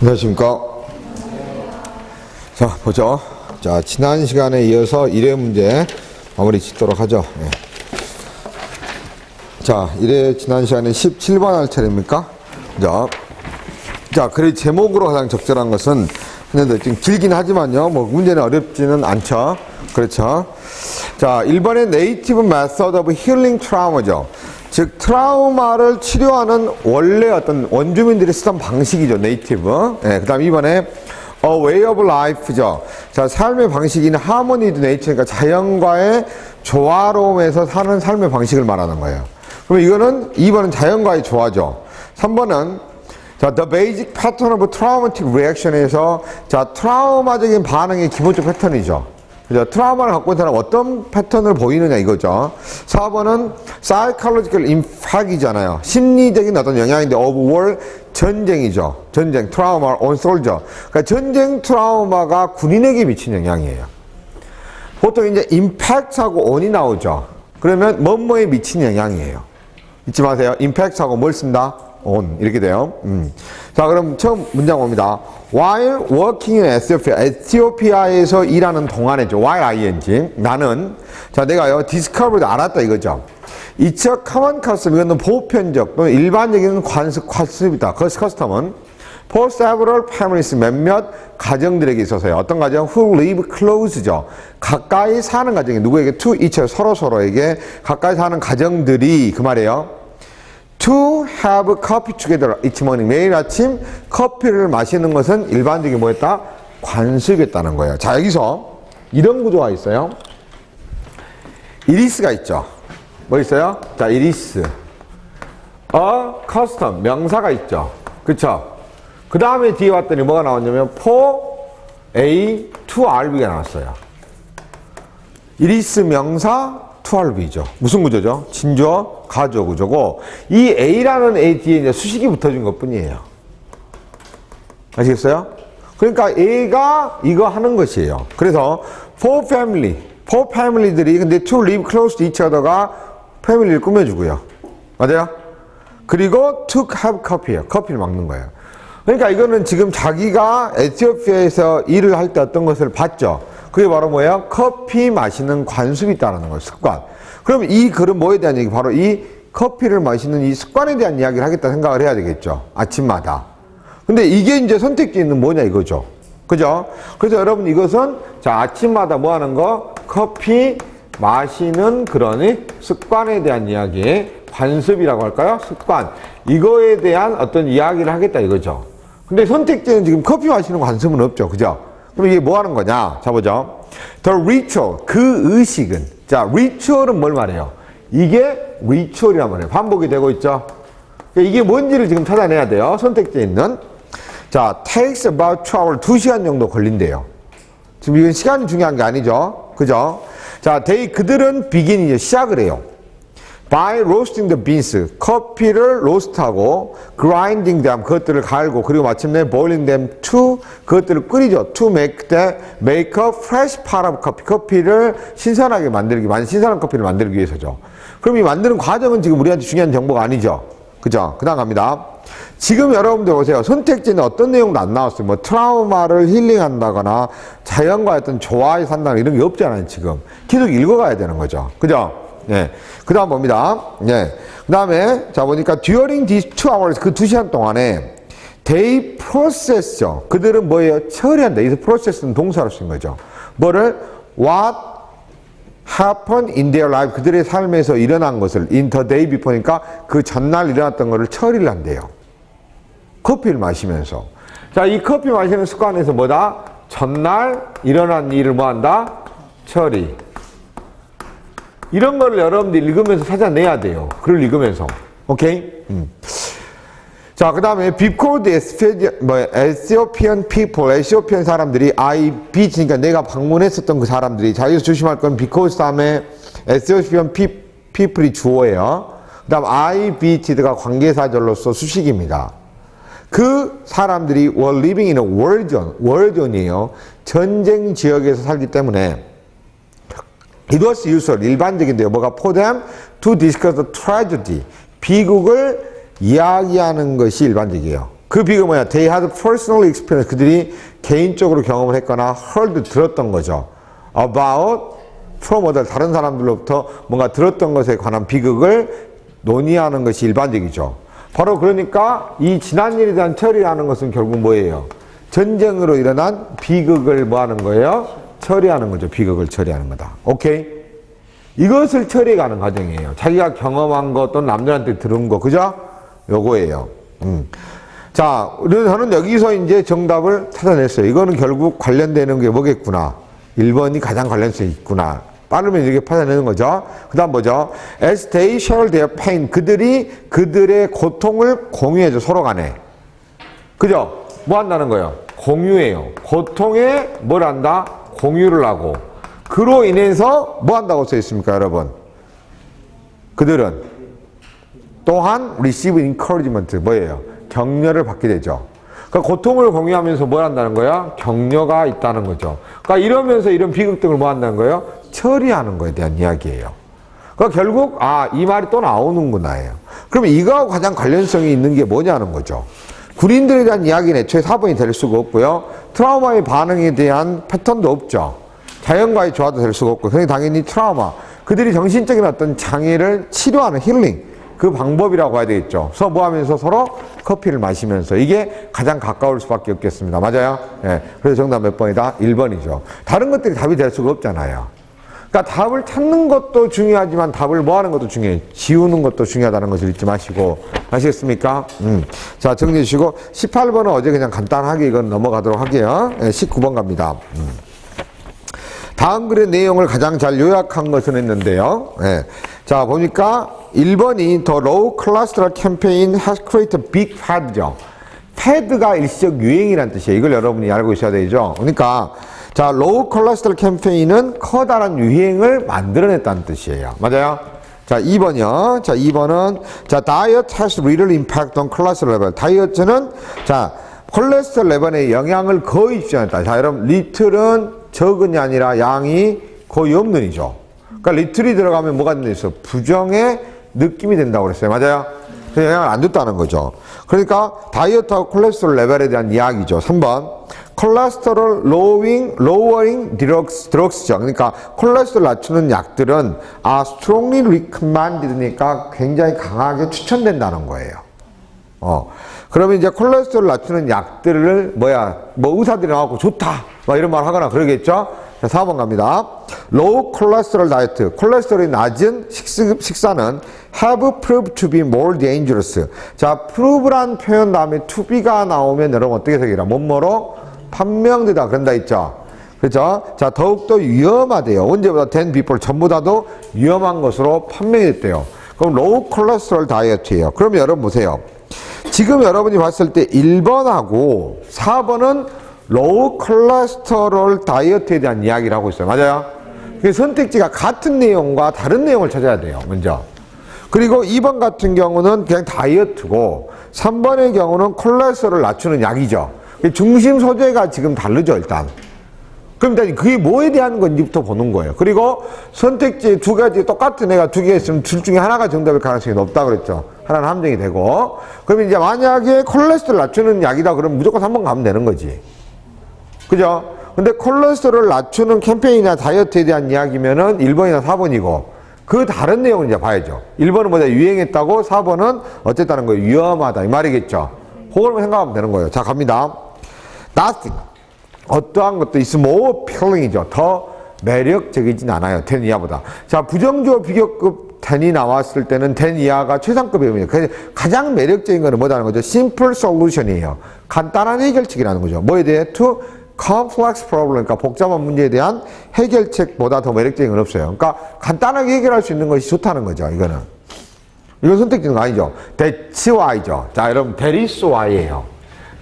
안녕하십니까. 자, 보죠. 자, 지난 시간에 이어서 1회 문제 마무리 짓도록 하죠. 네. 자, 1회 지난 시간에 17번 할 차례입니까? 자, 그래 제목으로 가장 적절한 것은 근데 지금 길긴 하지만요. 뭐 문제는 어렵지는 않죠. 그렇죠. 자, 1번의 Native Method of Healing Trauma죠. 즉 트라우마를 치료하는 원래 어떤 원주민들이 쓰던 방식이죠. 네이티브. 네, 그 다음 2번에 A Way of Life죠. 자, 삶의 방식인 Harmony with Nature니까 자연과의 조화로움에서 사는 삶의 방식을 말하는 거예요. 그럼 이거는 2번은 자연과의 조화죠. 3번은 자, The Basic Pattern of Traumatic Reaction에서 자, 트라우마적인 반응의 기본적 패턴이죠. 그죠? 트라우마를 갖고 있는 사람은 어떤 패턴을 보이느냐 이거죠. 4번은 Psychological Impact이잖아요. 심리적인 어떤 영향인데 of war, 전쟁이죠. 전쟁, 트라우마, on soldier. 그러니까 전쟁 트라우마가 군인에게 미친 영향이에요. 보통 이제 impact하고 on이 나오죠. 그러면 뭐뭐에 미친 영향이에요. 잊지 마세요. impact하고 뭘 씁니다? on. 이렇게 돼요. 자, 그럼 처음 문장 봅니다. While working in Ethiopia, 에티오피아에서 일하는 동안에죠. While ing. 나는, 자, 내가요, discovered, 알았다 이거죠. It's a common custom. 이거는 보편적 또는 일반적인 관습이다. custom은 for several families, 몇몇 가정들에게 있어서요. 어떤 가정? Who live close죠. 가까이 사는 가정이 누구에게? To each other, 서로에게 가까이 사는 가정들이 그 말이에요. To have coffee together each morning. 매일 아침 커피를 마시는 것은 일반적인 뭐였다? 관습이었다는 거예요. 자, 여기서 이런 구조가 있어요. 이리스가 있죠. 뭐 있어요? 자, 이리스. custom. 명사가 있죠. 그쵸? 그 다음에 뒤에 왔더니 뭐가 나왔냐면 for A to RB가 나왔어요. 이리스 명사 to RB죠. 무슨 구조죠? 진주어, 가주어 구조고 이 A라는 A 뒤에 이제 수식이 붙어준 것 뿐이에요. 아시겠어요? 그러니까 A가 이거 하는 것이에요. 그래서 for family들이 근데 to live close to each other가 패밀리를 꾸며주고요. 맞아요? 그리고 to have coffee예요. 커피를 먹는 거예요. 그러니까 이거는 지금 자기가 에티오피아에서 일을 할 때 어떤 것을 봤죠. 그게 바로 뭐예요? 커피 마시는 관습이 있다는 거예요. 습관. 그럼 이 글은 뭐에 대한 얘기? 바로 이 커피를 마시는 이 습관에 대한 이야기를 하겠다 생각을 해야 되겠죠. 아침마다. 근데 이게 이제 선택지는 뭐냐 이거죠. 그죠? 그래서 여러분 이것은 자, 아침마다 뭐 하는 거? 커피 마시는 그런 습관에 대한 이야기. 관습이라고 할까요? 습관. 이거에 대한 어떤 이야기를 하겠다 이거죠. 근데 선택지는 지금 커피 마시는 관습은 없죠. 그죠? 그럼 이게 뭐 하는 거냐? 자, 보죠. The ritual, 그 의식은. 자, ritual은 뭘 말해요? 이게 ritual이란 말이에요. 반복이 되고 있죠? 그러니까 이게 뭔지를 지금 찾아내야 돼요. 선택지에 있는. 자, takes about 2 hours, 2시간 정도 걸린대요. 지금 이건 시간이 중요한 게 아니죠? 그죠? 자, 그들은 begin, 시작을 해요. By roasting the beans, 커피를 로스트하고 grinding them, 그것들을 갈고 그리고 마침내 boiling them to, 그것들을 끓이죠. To make a fresh pot of coffee, 커피를 신선한 커피를 만들기 위해서죠. 그럼 이 만드는 과정은 지금 우리한테 중요한 정보가 아니죠. 그죠? 그 다음 갑니다. 지금 여러분들 보세요. 선택지는 어떤 내용도 안 나왔어요. 뭐 트라우마를 힐링한다거나 자연과 어떤 조화에 산다거나 이런 게 없잖아요. 지금 계속 읽어가야 되는 거죠. 그죠? 네. 그 다음 봅니다. 네. 그 다음에, 자, 보니까 during these 2 hours, 그 2시간 동안에 they process죠. 그들은 뭐예요? 처리한다. 이 process는 동사로 쓴 거죠. 뭐를? What happened in their life. 그들의 삶에서 일어난 것을 in the day before니까 그 전날 일어났던 것을 처리를 한대요. 커피를 마시면서. 자, 이 커피 마시는 습관에서 뭐다? 전날 일어난 일을 뭐 한다? 처리. 이런 거를 여러분들이 읽으면서 찾아내야 돼요. 글을 읽으면서. 오케이? 자, 그 다음에 because Ethiopian people, 에티오피안 사람들이 I visi니까 내가 방문했었던 그 사람들이 자, 여기서 조심할 건 because 다음에 Ethiopian people이 주어예요. 그 다음 I visited가 관계사절로서 수식입니다. 그 사람들이 were living in a war zone이에요. 전쟁 지역에서 살기 때문에 It was usual, 일반적인데요. 뭐가 for them to discuss the tragedy, 비극을 이야기하는 것이 일반적이에요. 그 비극은 뭐야? They had personal experience. 그들이 개인적으로 경험을 했거나 heard 들었던 거죠. About from other 다른 사람들로부터 뭔가 들었던 것에 관한 비극을 논의하는 것이 일반적이죠. 바로 그러니까 이 지난 일에 대한 처리라는 것은 결국 뭐예요? 전쟁으로 일어난 비극을 뭐 하는 거예요? 처리하는 거죠. 비극을 처리하는 거다. 오케이? 이것을 처리해가는 과정이에요. 자기가 경험한 것 또는 남들한테 들은 거, 그죠? 요거예요. 자, 저는 여기서 이제 정답을 찾아냈어요. 이거는 결국 관련되는 게 뭐겠구나. 1번이 가장 관련성이 있구나. 빠르면 이렇게 찾아내는 거죠. 그 다음 뭐죠? As they share their pain. 그들이 그들의 고통을 공유해줘, 서로 간에. 그죠? 뭐 한다는 거예요? 공유해요. 고통에 뭘 한다? 공유를 하고. 그로 인해서 뭐 한다고 써 있습니까, 여러분? 그들은 또한 receive encouragement. 뭐예요? 격려를 받게 되죠. 그러니까 고통을 공유하면서 뭘 한다는 거야? 격려가 있다는 거죠. 그러니까 이러면서 이런 비극 등을 뭐 한다는 거예요? 처리하는 거에 대한 이야기예요. 그러니까 결국 이 말이 또 나오는구나예요. 그러면 이거하고 가장 관련성이 있는 게 뭐냐는 거죠. 군인들에 대한 이야기는 애초에 4번이 될 수가 없고요. 트라우마의 반응에 대한 패턴도 없죠. 자연과의 조화도 될 수가 없고, 그러니 당연히 트라우마, 그들이 정신적인 어떤 장애를 치료하는 힐링, 그 방법이라고 해야 되겠죠. 그래서 뭐 하면서 서로 커피를 마시면서 이게 가장 가까울 수밖에 없겠습니다. 맞아요? 예. 그래서 정답 몇 번이다? 1번이죠. 다른 것들이 답이 될 수가 없잖아요. 그러니까 답을 찾는 것도 중요하지만 답을 뭐 하는 것도 중요해요. 지우는 것도 중요하다는 것을 잊지 마시고. 아시겠습니까? 자, 정리해 주시고 18번은 어제 그냥 간단하게 이건 넘어가도록 할게요. 예, 19번 갑니다. 다음 글의 내용을 가장 잘 요약한 것은 했는데요. 예. 자, 보니까 1번이 The Low Cholesterol Campaign has created a big fad죠. fad가 일시적 유행이라는 뜻이에요. 이걸 여러분이 알고 있어야 되죠. 그러니까 자, Low Cholesterol Campaign은 커다란 유행을 만들어냈다는 뜻이에요. 맞아요? 자, 2번이요. 자, 2번은 자, Diet has little impact on cholesterol level. 다이어트는 자, 콜레스테롤 레벨에 영향을 거의 주지 않았다. 자, 여러분, 리틀은 적은이 아니라 양이 거의 없는 이죠. 그러니까 리틀이 들어가면 뭐가 된다 있어? 부정의 느낌이 된다고 그랬어요. 맞아요? 그래서 영향을 안 줬다는 거죠. 그러니까 다이어트하고 콜레스테롤 레벨에 대한 이야기죠. 3번. 콜레스테롤 lowering drugs죠. 그러니까 콜레스테롤 낮추는 약들은 strongly recommended니까 굉장히 강하게 추천된다는 거예요. 그러면 이제 콜레스테롤 낮추는 약들을 뭐 의사들이 나와서 좋다 막 이런 말 하거나 그러겠죠. 자, 4번 갑니다. Low cholesterol diet, 콜레스테롤이 낮은 식사는 have proved to be more dangerous. 자, prove란 표현 다음에 to be가 나오면 여러분 어떻게 해석이라? 뭐뭐로 판명되다 그런다 있죠. 그렇죠? 자, 더욱더 위험하대요. 언제보다 than before, 전보다도 위험한 것으로 판명이 됐대요. 그럼 low cholesterol diet예요. 그럼 여러분 보세요. 지금 여러분이 봤을 때 1번하고 4번은 로우 콜레스테롤 다이어트에 대한 이야기를 하고 있어요. 맞아요? 선택지가 같은 내용과 다른 내용을 찾아야 돼요. 먼저. 그리고 2번 같은 경우는 그냥 다이어트고 3번의 경우는 콜레스테롤을 낮추는 약이죠. 중심 소재가 지금 다르죠, 일단. 그럼 일단 그게 뭐에 대한 건지부터 보는 거예요. 그리고 선택지 두 가지 똑같은 애가 두 개 있으면 둘 중에 하나가 정답일 가능성이 높다 그랬죠. 하나는 함정이 되고. 그러면 이제 만약에 콜레스테롤 낮추는 약이다 그러면 무조건 3번 가면 되는 거지. 그죠? 근데 콜레스테롤 낮추는 캠페인이나 다이어트에 대한 이야기면은 1번이나 4번이고 그 다른 내용을 이제 봐야죠. 1번은 뭐냐? 유행했다고 4번은 어쨌다는 거예요. 위험하다. 이 말이겠죠. 그걸만 생각하면 되는 거예요. 자, 갑니다. Nothing. 어떠한 것도 is more appealing이죠. 더 매력적이진 않아요. 10 이하보다. 자, 부정주어 비교급 10이 나왔을 때는 10 이하가 최상급이거든요. 가장 매력적인 거는 뭐라는 거죠? simple solution이에요. 간단한 해결책이라는 거죠. 뭐에 대해? to complex problem. 그러니까 복잡한 문제에 대한 해결책보다 더 매력적인 건 없어요. 그러니까 간단하게 해결할 수 있는 것이 좋다는 거죠. 이거는. 이건 선택지는 아니죠. That's why죠. 자, 여러분, that is why예요.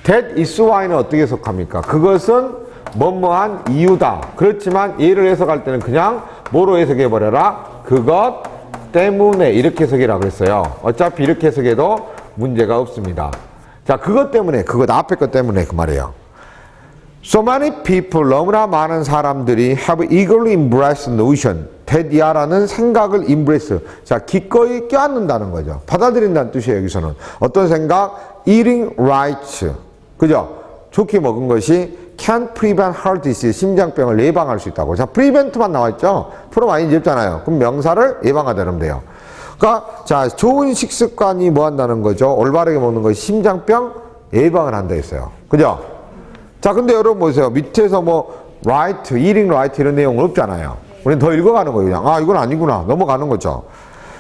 That is why는 어떻게 해석합니까? 그것은 뭐뭐한 이유다. 그렇지만 얘를 해석할 때는 그냥 뭐로 해석해버려라? 그것 때문에 이렇게 해석이라 그랬어요. 어차피 이렇게 해석해도 문제가 없습니다. 자, 그것 때문에, 그것 앞에 것 때문에 그 말이에요. So many people, 너무나 많은 사람들이 have eagerly embraced the notion. that이야라는 생각을 embrace. 자, 기꺼이 껴안는다는 거죠. 받아들인다는 뜻이에요, 여기서는. 어떤 생각? eating right. 그죠? 좋게 먹은 것이 can prevent heart disease. 심장병을 예방할 수 있다고. 자, prevent만 나와있죠? 프로 많이 없잖아요. 그럼 명사를 예방하다 그러면 돼요. 그러니까, 자, 좋은 식습관이 뭐 한다는 거죠? 올바르게 먹는 것이 심장병 예방을 한다 했어요. 그죠? 자, 근데 여러분 보세요. 밑에서 뭐, right, eating right 이런 내용은 없잖아요. 우리는 더 읽어가는 거예요. 그냥. 아, 이건 아니구나. 넘어가는 거죠.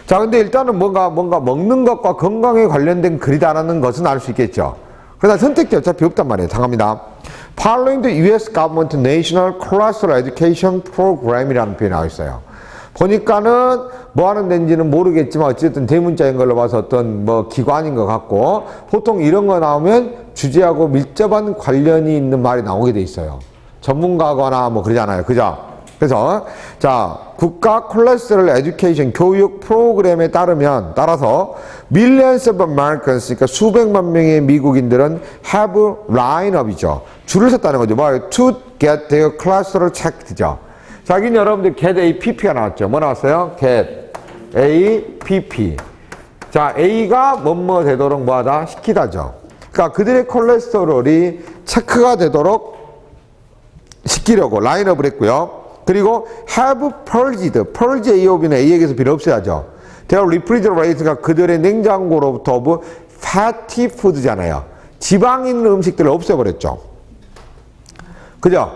자, 근데 일단은 뭔가 먹는 것과 건강에 관련된 글이다라는 것은 알 수 있겠죠. 그러나 선택지 어차피 없단 말이에요. 당합니다. Following the US government National Cholesterol Education Program이라는 표현이 나와 있어요. 보니까는 뭐 하는 데인지는 모르겠지만 어쨌든 대문자인 걸로 봐서 어떤 뭐 기관인 것 같고 보통 이런 거 나오면 주제하고 밀접한 관련이 있는 말이 나오게 돼 있어요. 전문가거나 뭐 그러잖아요. 그죠? 그래서 자, 국가 콜레스테롤 에듀케이션 교육 프로그램에 따라서 millions of Americans, 그러니까 수백만 명의 미국인들은 have line-up이죠. 줄을 섰다는 거죠. 뭐 to get their cholesterol checked죠. 자, 여기는 여러분들 get APP가 나왔죠. 뭐 나왔어요? get APP. 자, A가 뭐뭐 되도록 뭐하다? 시키다죠. 그러니까 그들의 콜레스테롤이 체크가 되도록 시키려고 라인업을 했고요. 그리고 have purged, purge A업이나 A에게서 비를 없애야죠. their refrigerator가 그들의 냉장고로부터 of fatty food잖아요. 지방 있는 음식들을 없애버렸죠. 그죠?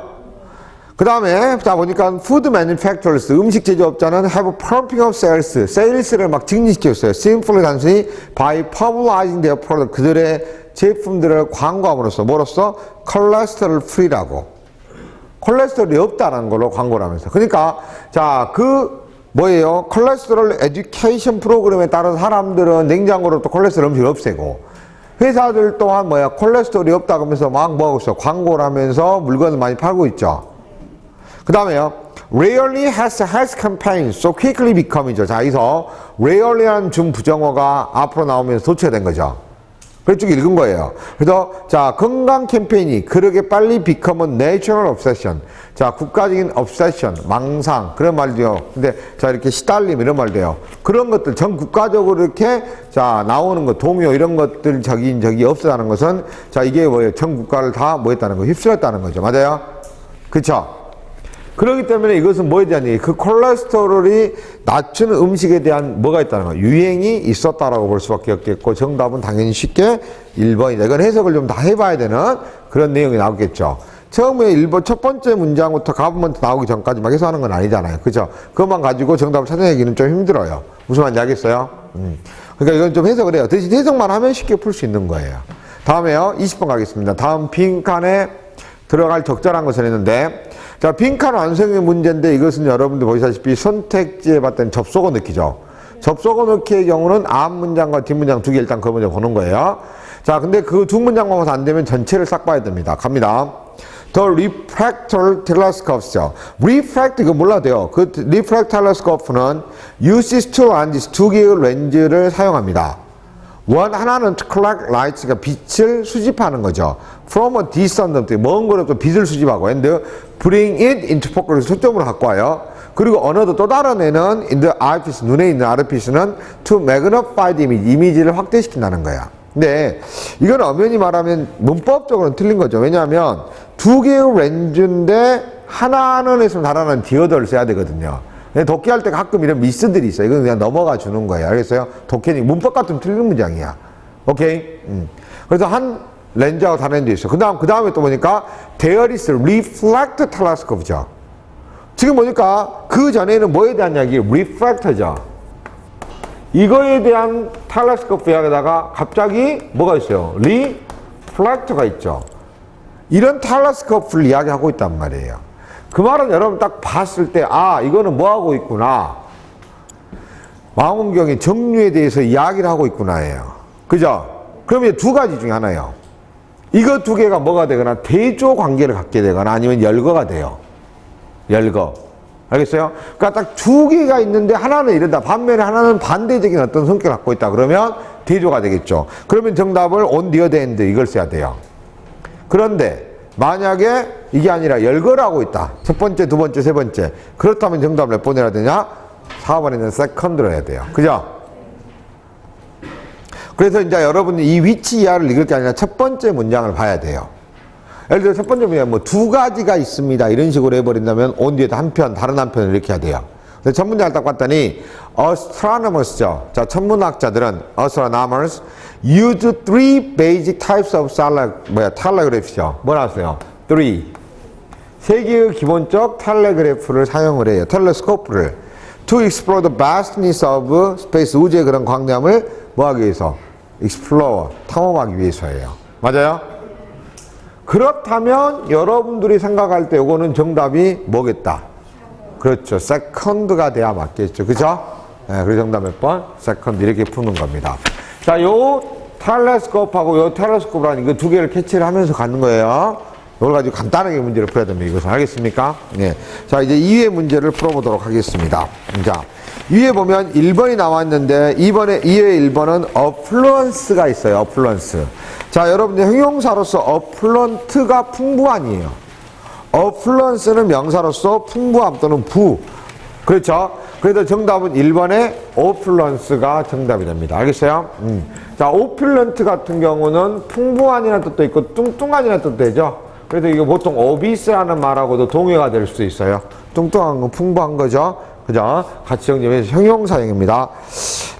그 다음에 자 보니까 food manufacturers, 음식 제조업자는 have pumping up sales, sales를 막 증진시켰어요. simply 단순히 by publicizing their product, 그들의 제품들을 광고함으로써 뭐로써? cholesterol free라고. 콜레스테롤이 없다는 걸로 광고를 하면서. 그러니까, 자, 뭐예요? 콜레스테롤 에듀케이션 프로그램에 따른 사람들은 냉장고로부터 콜레스테롤 음식을 없애고, 회사들 또한 뭐야? 콜레스테롤이 없다고 하면서 막 뭐하고 있어? 광고를 하면서 물건을 많이 팔고 있죠. 그 다음에요. Rarely has health campaign so quickly become이죠. 자, 여기서 rarely한 준부정어가 앞으로 나오면서 도체된 거죠. 그래서 쭉 읽은 거예요. 그래서 자, 건강 캠페인이 그렇게 빨리 become a national obsession. 자, 국가적인 obsession, 망상 그런 말도요. 근데 자, 이렇게 시달림 이런 말도요. 그런 것들 전 국가적으로 이렇게 자, 나오는 거 동요 이런 것들 저기 없어다는 것은 자, 이게 뭐예요? 전 국가를 다 뭐 했다는 거, 휩쓸었다는 거죠. 맞아요? 그쵸? 그렇기 때문에 이것은 뭐에 대한 얘기? 그 콜레스테롤이 낮추는 음식에 대한 뭐가 있다는 거예요? 유행이 있었다라고 볼 수밖에 없겠고 정답은 당연히 쉽게 1번이다. 이건 해석을 좀 다 해봐야 되는 그런 내용이 나오겠죠. 처음에 1번 첫 번째 문장부터 가브먼트 나오기 전까지 막 해석하는 건 아니잖아요. 그죠? 그것만 가지고 정답을 찾아내기는 좀 힘들어요. 무슨 말인지 알겠어요? 그러니까 이건 좀 해석을 해요. 대신 해석만 하면 쉽게 풀 수 있는 거예요. 다음에요. 20번 가겠습니다. 다음 빈칸에 들어갈 적절한 것을 했는데 자, 빈칸 완성의 문제인데 이것은 여러분들 보시다시피 선택지에 봤더니 접속어 넣기죠. 접속어 넣기의 경우는 앞 문장과 뒷 문장 두 개 일단 그 문제 보는 거예요. 자, 근데 그 두 문장만 봐서 안 되면 전체를 싹 봐야 됩니다. 갑니다. The refractor telescopes죠. refract 이거 몰라도 돼요. 그 refractor telescope는 uses two lenses, 두 개의 렌즈를 사용합니다. 하나는 to collect light, 그러니까 빛을 수집하는 거죠. From a distant, 먼 거로부터 빛을 수집하고, and bring it into focus, 초점으로 갖고 와요. 그리고 어느덧 또 다른 애는 in the eyepiece, 눈에 있는 eyepiece는 to magnify the image, 이미지를 확대시킨다는 거야. 근데 이건 엄연히 말하면 문법적으로는 틀린 거죠. 왜냐하면 두 개의 렌즈인데 하나는 했으면 하나는 디어더를 써야 되거든요. 독해할 때 가끔 이런 미스들이 있어요. 이건 그냥 넘어가 주는 거예요. 알겠어요? 독해는 문법 같으면 틀린 문장이야. 오케이? 그래서 한 렌즈하고 다른 렌즈 있어. 그 다음에 또 보니까 there is reflect telescope죠. 지금 보니까 그 전에는 뭐에 대한 이야기? refractor죠. 이거에 대한 텔레스코프 이야기에다가 갑자기 뭐가 있어요? reflector가 있죠. 이런 텔레스코프를 이야기하고 있단 말이에요. 그 말은 여러분 딱 봤을 때, 아, 이거는 뭐 하고 있구나. 망원경의 정류에 대해서 이야기를 하고 있구나예요. 그죠? 그럼 이제 두 가지 중에 하나예요. 이거 두 개가 뭐가 되거나 대조 관계를 갖게 되거나 아니면 열거가 돼요. 열거. 알겠어요? 그러니까 딱 두 개가 있는데 하나는 이런다. 반면에 하나는 반대적인 어떤 성격을 갖고 있다. 그러면 대조가 되겠죠. 그러면 정답을 on the other hand 이걸 써야 돼요. 그런데 만약에 이게 아니라 열거라고 있다. 첫 번째, 두 번째, 세 번째. 그렇다면 정답을 몇 번 해야 되냐? 4번에 있는 second로 해야 돼요. 그죠? 그래서 이제 여러분이 이 위치 이하를 읽을 게 아니라 첫 번째 문장을 봐야 돼요. 예를 들어 첫 번째 문장 뭐 두 가지가 있습니다. 이런 식으로 해버린다면 온 뒤에도 한 편, 다른 한 편을 이렇게 해야 돼요. 그래서 첫 문장을 딱 봤더니 astronomers죠. 자, 천문학자들은 astronomers use three basic types of telegraph죠. 뭐 나왔어요? three. 세 개의 기본적 텔레그래프를 사용을 해요. 텔레스코프를 to explore the vastness of space. 우주의 그런 광량을 뭐 하기 위해서? explore, 탐험하기 위해서예요. 맞아요? 그렇다면 여러분들이 생각할 때 이거는 정답이 뭐겠다? 그렇죠. second가 돼야 맞겠죠. 그죠? 네, 그래서 정답 몇 번? second 이렇게 푸는 겁니다. 자, 요 텔레스코프하고 요 텔레스코프라는 이거 두 개를 캐치를 하면서 가는 거예요. 이걸 가지고 간단하게 문제를 풀어야 됩니다. 이것은 알겠습니까? 네. 자, 이제 2회 문제를 풀어보도록 하겠습니다. 자, 위에 보면 1번이 나왔는데 2회 1번은 affluence가 있어요. affluence. 자, 여러분들 형용사로서 affluent가 풍부한이에요. affluence는 명사로서 풍부함 또는 부. 그렇죠? 그래서 정답은 1번에 affluence가 정답이 됩니다. 알겠어요? 자, opulent 같은 경우는 풍부한이라는 뜻도 있고 뚱뚱한이라는 뜻도 되죠? 그래서 이거 보통 obese라는 말하고도 동의가 될 수 있어요. 뚱뚱한 건 풍부한 거죠. 그죠? 같이 정리해서 형용사형입니다.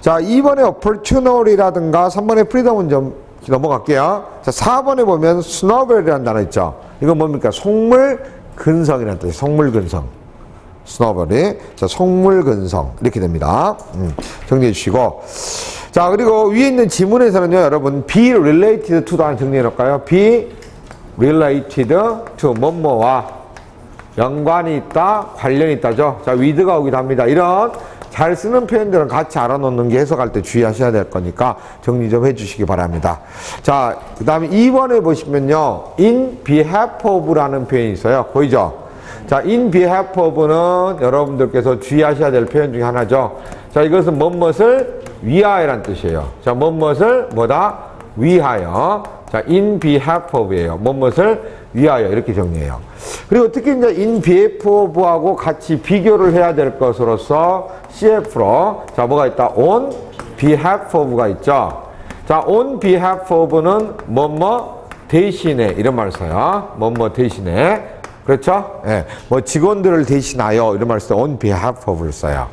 자, 2번에 opportunity라든가 3번에 freedom은 좀 넘어갈게요. 자, 4번에 보면 snowball이라는 단어 있죠. 이건 뭡니까? 속물근성이라는 뜻이에요. 속물근성. snowball이. 자, 속물근성. 이렇게 됩니다. 정리해 주시고. 자, 그리고 위에 있는 지문에서는요, 여러분, be related to도 하나 정리해 놓을까요? be related to 뭐뭐와 연관이 있다, 관련이 있다죠. 자, with가 오기도 합니다. 이런 잘 쓰는 표현들은 같이 알아놓는 게 해석할 때 주의하셔야 될 거니까 정리 좀 해주시기 바랍니다. 자, 그 다음에 2번에 보시면요, in behalf of라는 표현이 있어요. 보이죠? 자, in behalf of는 여러분들께서 주의하셔야 될 표현 중에 하나죠. 자, 이것은 뭐뭇을 위하여라는 뜻이에요. 자, 뭐뭇을 뭐다? 위하여. 자, in behalf of이에요. 뭐뭇을 위하여. 이렇게 정리해요. 그리고 특히 이제 in behalf of하고 같이 비교를 해야 될 것으로서 CF로. 자, 뭐가 있다? on behalf of가 있죠. 자, on behalf of는 뭐뭐 대신에. 이런 말을 써요. 뭐뭐 대신에. 그렇죠? 예. 뭐 직원들을 대신하여. 이런 말을 써요. on behalf of를 써요.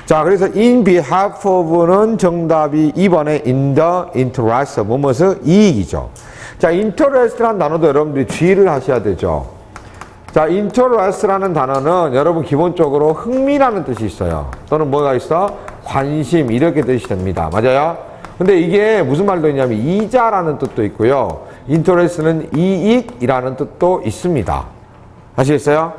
자, 그래서 in behalf of는 정답이 2번에 in the interest of 무엇을 이익이죠. 자, interest라는 단어도 여러분들이 주의를 하셔야 되죠. 자, interest라는 단어는 여러분 기본적으로 흥미라는 뜻이 있어요. 또는 뭐가 있어? 관심 이렇게 뜻이 됩니다. 맞아요? 근데 이게 무슨 말도 있냐면 이자라는 뜻도 있고요. interest는 이익이라는 뜻도 있습니다. 아시겠어요?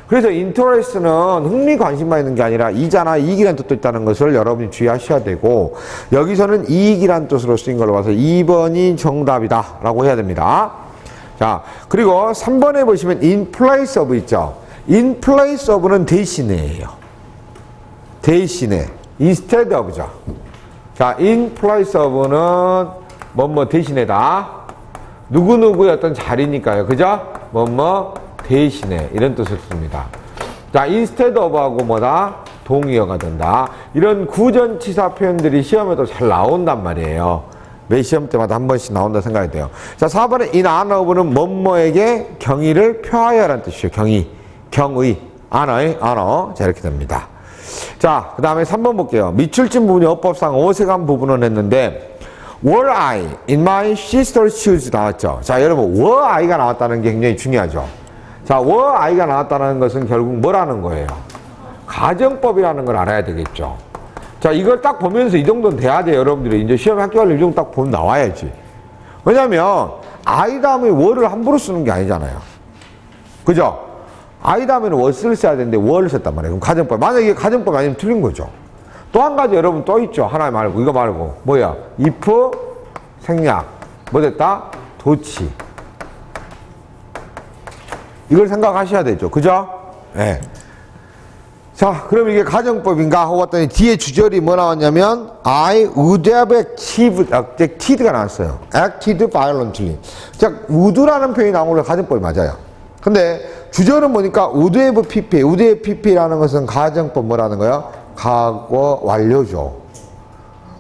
그래서 인터레스트는 흥미 관심만 있는 게 아니라 이자나 이익이라는 뜻도 있다는 것을 여러분이 주의하셔야 되고, 여기서는 이익이라는 뜻으로 쓰인 걸로 봐서 2번이 정답이다 라고 해야 됩니다. 자, 그리고 3번에 보시면 in place of 있죠. in place of는 대신에예요. 대신에. instead of죠. 자, in place of는 뭐뭐 대신에다. 누구누구의 어떤 자리니까요. 그죠? 뭐뭐 대신에 이런 뜻을 씁니다. 자, instead of하고 뭐다? 동의어가 된다. 이런 구전치사 표현들이 시험에도 잘 나온단 말이에요. 매 시험 때마다 한 번씩 나온다 생각이 돼요. 자, 4번에 in honor of는 뭐뭐에게 경의를 표하여라는 뜻이에요. 경의, 경의, honor. 자, 이렇게 됩니다. 자, 그 다음에 3번 볼게요. 밑줄진 부분이 어법상 어색한 부분은 했는데 were I in my sister's shoes 나왔죠. 자, 여러분 were I가 나왔다는 게 굉장히 중요하죠. 자, were I가 나왔다는 것은 결국 뭐라는 거예요? 가정법이라는 걸 알아야 되겠죠. 자, 이걸 딱 보면서 이 정도는 돼야 돼요. 여러분들이 이제 시험에 합격할 이 정도 딱 보면 나와야지. 왜냐면 I 다음에 were를 함부로 쓰는 게 아니잖아요. 그죠? I 다음에는 was를 써야 되는데 were를 썼단 말이에요. 그럼 가정법. 만약에 이게 가정법 아니면 틀린 거죠. 또 한 가지 여러분 또 있죠. 하나 말고 이거 말고 뭐야? if 생략 뭐 됐다? 도치. 이걸 생각하셔야 되죠. 그죠? 예. 네. 자, 그럼 이게 가정법인가 하고 봤더니 뒤에 주절이 뭐 나왔냐면 I would have acted가 나왔어요. acted violently. 자, would라는 표현이 나온 걸로 가정법이 맞아요. 근데 주절은 보니까 would have pp, would have pp라는 것은 가정법 뭐라는 거야? 과거 완료죠.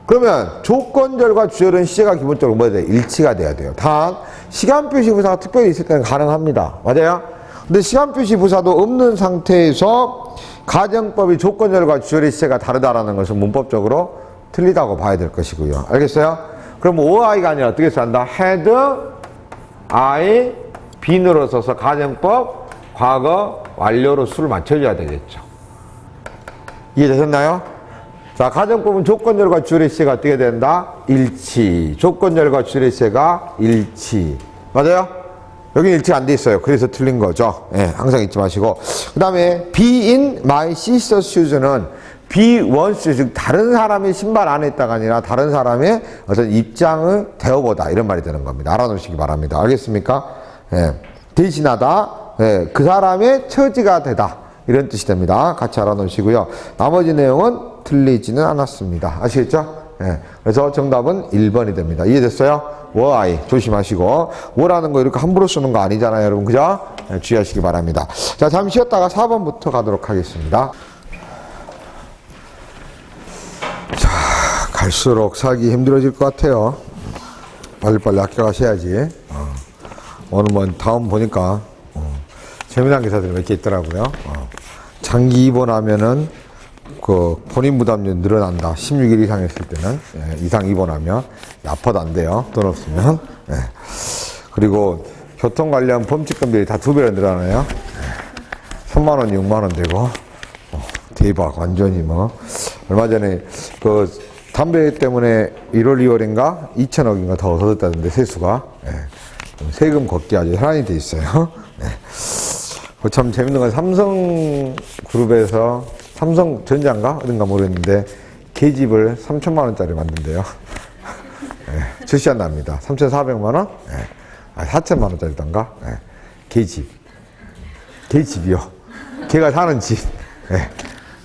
그러면 조건절과 주절은 시제가 기본적으로 뭐야 돼? 일치가 돼야 돼요. 단 시간표시 부사가 특별히 있을 때는 가능합니다. 맞아요? 근데 시간표시 부사도 없는 상태에서 가정법이 조건절과 주절의 시제가 다르다라는 것은 문법적으로 틀리다고 봐야 될 것이고요. 알겠어요? 그럼 OI가 아니라 어떻게 써야 한다? had I been으로 써서 가정법 과거 완료로 수를 맞춰줘야 되겠죠. 이해되셨나요? 자, 가정법은 조건절과 주절의 시제가 어떻게 된다? 일치. 조건절과 주절의 시제가 일치. 맞아요? 여기 일치가 안 돼 있어요. 그래서 틀린 거죠. 예, 항상 잊지 마시고. 그 다음에 be in my sister's shoes는 be once, 즉 다른 사람의 신발 안에 있다가 아니라 다른 사람의 어떤 입장을 되어보다 이런 말이 되는 겁니다. 알아놓으시기 바랍니다. 알겠습니까? 예, 대신하다. 예, 그 사람의 처지가 되다. 이런 뜻이 됩니다. 같이 알아놓으시고요. 나머지 내용은 틀리지는 않았습니다. 아시겠죠? 예, 그래서 정답은 1번이 됩니다. 이해됐어요? why 조심하시고 뭐라는 거 이렇게 함부로 쓰는 거 아니잖아요, 여러분. 그죠? 예, 주의하시기 바랍니다. 자, 잠시 쉬었다가 4번부터 가도록 하겠습니다. 자, 갈수록 살기 힘들어질 것 같아요. 빨리빨리 학교 가셔야지. 오늘 뭐 다음 보니까 재미난 기사들이 몇 개 있더라고요. 장기 입원하면은 그 본인 부담료 늘어난다. 16일 이상 했을 때는 이상 입원하면 아파도 안 돼요. 돈 없으면. 예. 그리고 교통 관련 범칙금들이 다 2배로 늘어나요. 3만 원, 6만 원 되고 대박 완전히 뭐 얼마 전에 그 담배 때문에 1월, 2월인가 2천억인가 더 얻었다던데 세수가. 예. 세금 걷기 아주 혈안이 돼 있어요. 예. 참 재밌는 건 삼성그룹에서 삼성전자인가 어딘가 모르겠는데 계집을 3천만 원짜리 만든대요. 예, 출시한답니다. 3,400만 원? 예. 4천만 원짜리던가? 예. 계집이요. 걔가 사는 집. 예.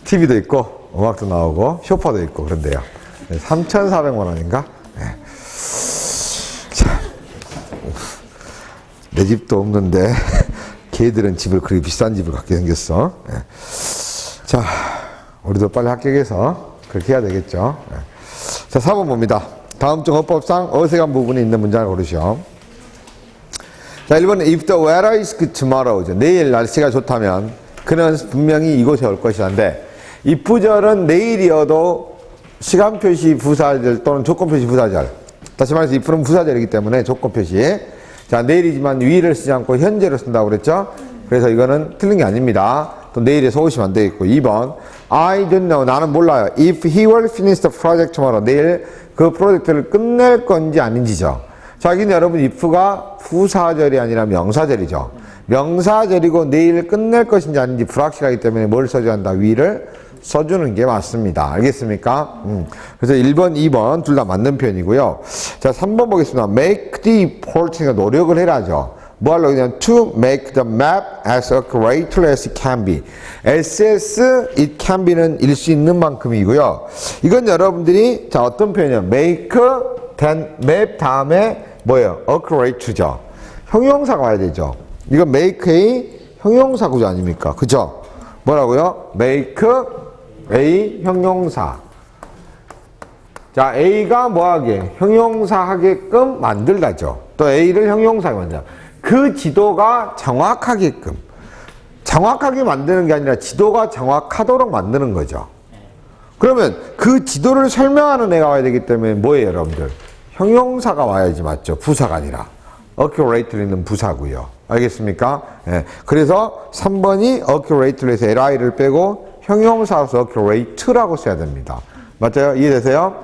TV도 있고 음악도 나오고 쇼파도 있고 그런데요. 3,400만 원인가? 예. 자, 내 집도 없는데 걔들은 집을 그렇게 비싼 집을 갖게 생겼어. 예. 자, 우리도 빨리 합격해서 그렇게 해야 되겠죠. 예. 자, 4번 봅니다. 다음 중 어법상 어색한 부분이 있는 문장을 고르시오. 자, 1번은 if the weather is good tomorrow. 내일 날씨가 좋다면 그는 분명히 이곳에 올 것이란데 if절은 내일이어도 시간표시 부사절 또는 조건표시 부사절. 다시 말해서 if는 부사절이기 때문에 조건표시. 자, 내일이지만 위를 쓰지 않고 현재를 쓴다고 그랬죠? 그래서 이거는 틀린 게 아닙니다. 또 내일에 속으시면 안 되겠고. 2번 I don't know. 나는 몰라요. If he will finish the project tomorrow. 내일 그 프로젝트를 끝낼 건지 아닌지죠. 자, 여기는 여러분 if가 부사절이 아니라 명사절이죠. 명사절이고 내일 끝낼 것인지 아닌지 불확실하기 때문에 뭘 써줘야 한다? 위를 써주는 게 맞습니다. 알겠습니까? 그래서 1번, 2번 둘 다 맞는 표현이고요. 자, 3번 보겠습니다. Make the effort. 노력을 해라죠. 뭐 하려고 그냥 to make the map as accurate as it can be. as it can be는 일 수 있는 만큼이고요. 이건 여러분들이 자 어떤 표현이에요? make then map 다음에 뭐예요? accurate죠. 형용사가 와야 되죠. 이건 make의 형용사 구조 아닙니까? 그죠? 뭐라고요? make A 형용사. 자, A가 뭐하게? 형용사 하게끔 만들다죠. 또 A를 형용사에 만든다. 그 지도가 정확하게끔. 정확하게 만드는 게 아니라 지도가 정확하도록 만드는 거죠. 그러면 그 지도를 설명하는 애가 와야 되기 때문에 뭐예요, 여러분들? 형용사가 와야지 맞죠? 부사가 아니라. accurate는 부사고요. 알겠습니까? 예. 그래서 3번이 accurate로 해서 li를 빼고 형용사로서 accurate라고 써야 됩니다. 맞아요? 이해되세요?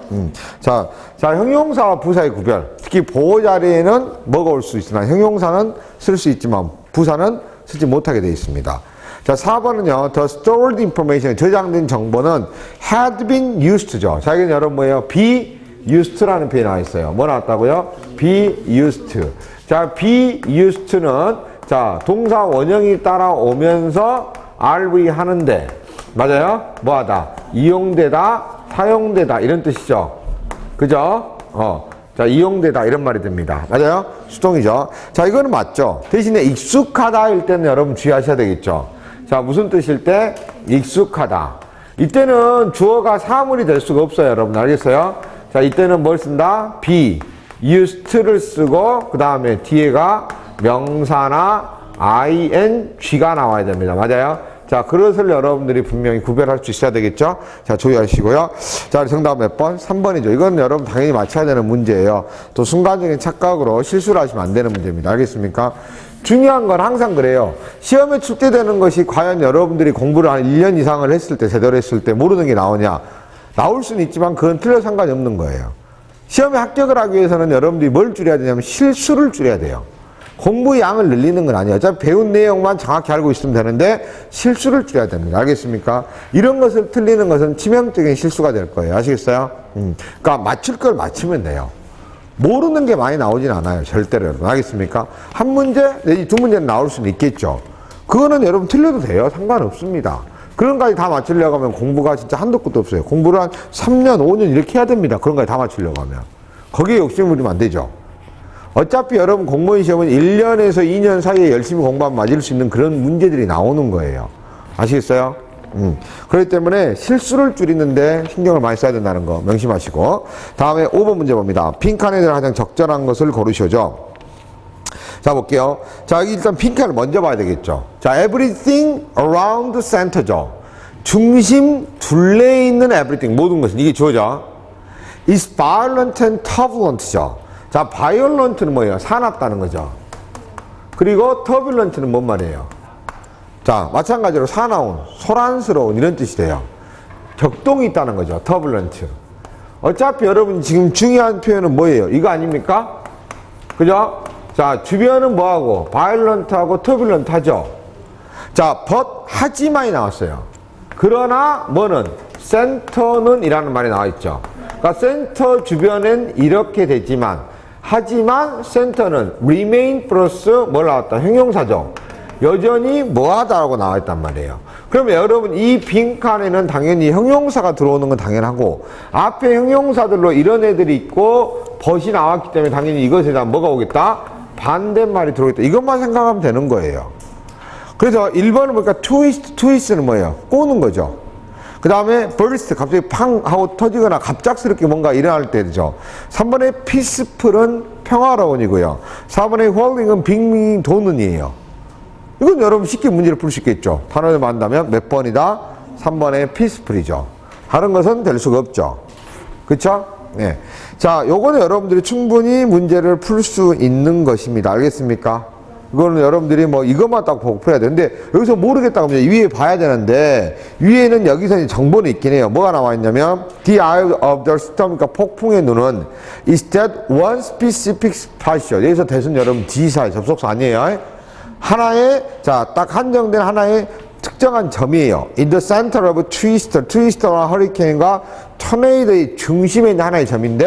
자, 형용사와 부사의 구별. 특히 보호 자리에는 뭐가 올 수 있으나 형용사는 쓸 수 있지만 부사는 쓰지 못하게 되어 있습니다. 자, 4번은요. The stored information, 저장된 정보는 had been used죠. 자, 여기는 여러분 뭐예요? be used라는 표현이 나와 있어요. 뭐 나왔다고요? be used. 자, be used는 자, 동사 원형이 따라오면서 are we 하는데 맞아요? 뭐하다? 이용되다, 사용되다 이런 뜻이죠. 그죠? 자, 이용되다 이런 말이 됩니다. 맞아요? 수동이죠. 자, 이거는 맞죠. 대신에 익숙하다일 때는 여러분 주의하셔야 되겠죠. 자, 무슨 뜻일 때? 익숙하다. 이때는 주어가 사물이 될 수가 없어요. 여러분 알겠어요? 자, 이때는 뭘 쓴다? be, used를 쓰고 그 다음에 뒤에가 명사나 ing가 나와야 됩니다. 맞아요? 자, 그것을 여러분들이 분명히 구별할 수 있어야 되겠죠? 자, 주의하시고요. 자, 정답 몇 번? 3번이죠. 이건 여러분 당연히 맞춰야 되는 문제예요. 또 순간적인 착각으로 실수를 하시면 안 되는 문제입니다. 알겠습니까? 중요한 건 항상 그래요. 시험에 출제되는 것이 과연 여러분들이 공부를 한 1년 이상을 했을 때, 제대로 했을 때 모르는 게 나오냐? 나올 수는 있지만 그건 틀려 상관이 없는 거예요. 시험에 합격을 하기 위해서는 여러분들이 뭘 줄여야 되냐면 실수를 줄여야 돼요. 공부 양을 늘리는 건 아니에요. 어차피 배운 내용만 정확히 알고 있으면 되는데 실수를 줄여야 됩니다. 알겠습니까? 이런 것을 틀리는 것은 치명적인 실수가 될 거예요. 아시겠어요? 그러니까 맞출 걸 맞추면 돼요. 모르는 게 많이 나오진 않아요. 절대로 여러분. 알겠습니까? 한 문제, 내지 두 문제는 나올 수는 있겠죠. 그거는 여러분 틀려도 돼요. 상관없습니다. 그런 까지 다 맞추려고 하면 공부가 진짜 한도 끝도 없어요. 공부를 한 3년, 5년 이렇게 해야 됩니다. 그런 까지 다 맞추려고 하면. 거기에 욕심을 부리면 안 되죠. 어차피 여러분 공무원 시험은 1년에서 2년 사이에 열심히 공부하면 맞을 수 있는 그런 문제들이 나오는 거예요. 아시겠어요? 그렇기 때문에 실수를 줄이는데 신경을 많이 써야 된다는 거 명심하시고. 다음에 5번 문제 봅니다. 빈칸에 가장 적절한 것을 고르셔죠. 자, 볼게요. 자, 여기 일단 빈칸을 먼저 봐야 되겠죠. 자, everything around the center죠. 중심 둘레에 있는 everything, 모든 것은 이게 주어죠. is violent and turbulent죠. 자, violent는 뭐예요? 사납다는 거죠. 그리고 turbulent는 뭔 말이에요? 자, 마찬가지로 사나운, 소란스러운 이런 뜻이 돼요. 격동이 있다는 거죠. turbulent. 어차피 여러분 지금 중요한 표현은 뭐예요? 이거 아닙니까? 그죠? 자, 주변은 뭐하고? violent하고 turbulent 하죠. 자, but 하지만이 나왔어요. 그러나 뭐는? center는 이라는 말이 나와 있죠. 그러니까 센터 주변엔 이렇게 되지만, 하지만 센터는 remain 플러스 뭘 나왔다? 형용사죠. 여전히 뭐하다라고 나와 있단 말이에요. 그러면 여러분 이 빈칸에는 당연히 형용사가 들어오는 건 당연하고, 앞에 형용사들로 이런 애들이 있고 벗이 나왔기 때문에 당연히 이것에 대한 뭐가 오겠다? 반대말이 들어오겠다. 이것만 생각하면 되는 거예요. 그래서 1번은 보니까 twist는 뭐예요? 꼬는 거죠. 그 다음에 burst, 갑자기 팡 하고 터지거나 갑작스럽게 뭔가 일어날 때죠. 3번의 peaceful은 평화로운이고요. 4번의 whirling은 빙빙 도는이에요. 이건 여러분 쉽게 문제를 풀 수 있겠죠. 단어를 만다면 몇 번이다? 3번의 peaceful이죠. 다른 것은 될 수가 없죠. 그쵸? 네. 자, 요거는 여러분들이 충분히 문제를 풀 수 있는 것입니다. 알겠습니까? 이거는 여러분들이 뭐 이것만 딱 보고 풀어야 되는데, 여기서 모르겠다고 하면 위에 봐야 되는데, 위에는 여기서 정보는 있긴 해요. 뭐가 나와 있냐면 The eye of the storm, 그러니까 폭풍의 눈은 is that one specific spot이죠. 여기서 대신 여러분 지사, 접속사 아니에요. 하나의, 자, 딱 한정된 하나의 특정한 점이에요. In the center of twister, twister와 허리케인과 토네이도의 중심에 있는 하나의 점인데,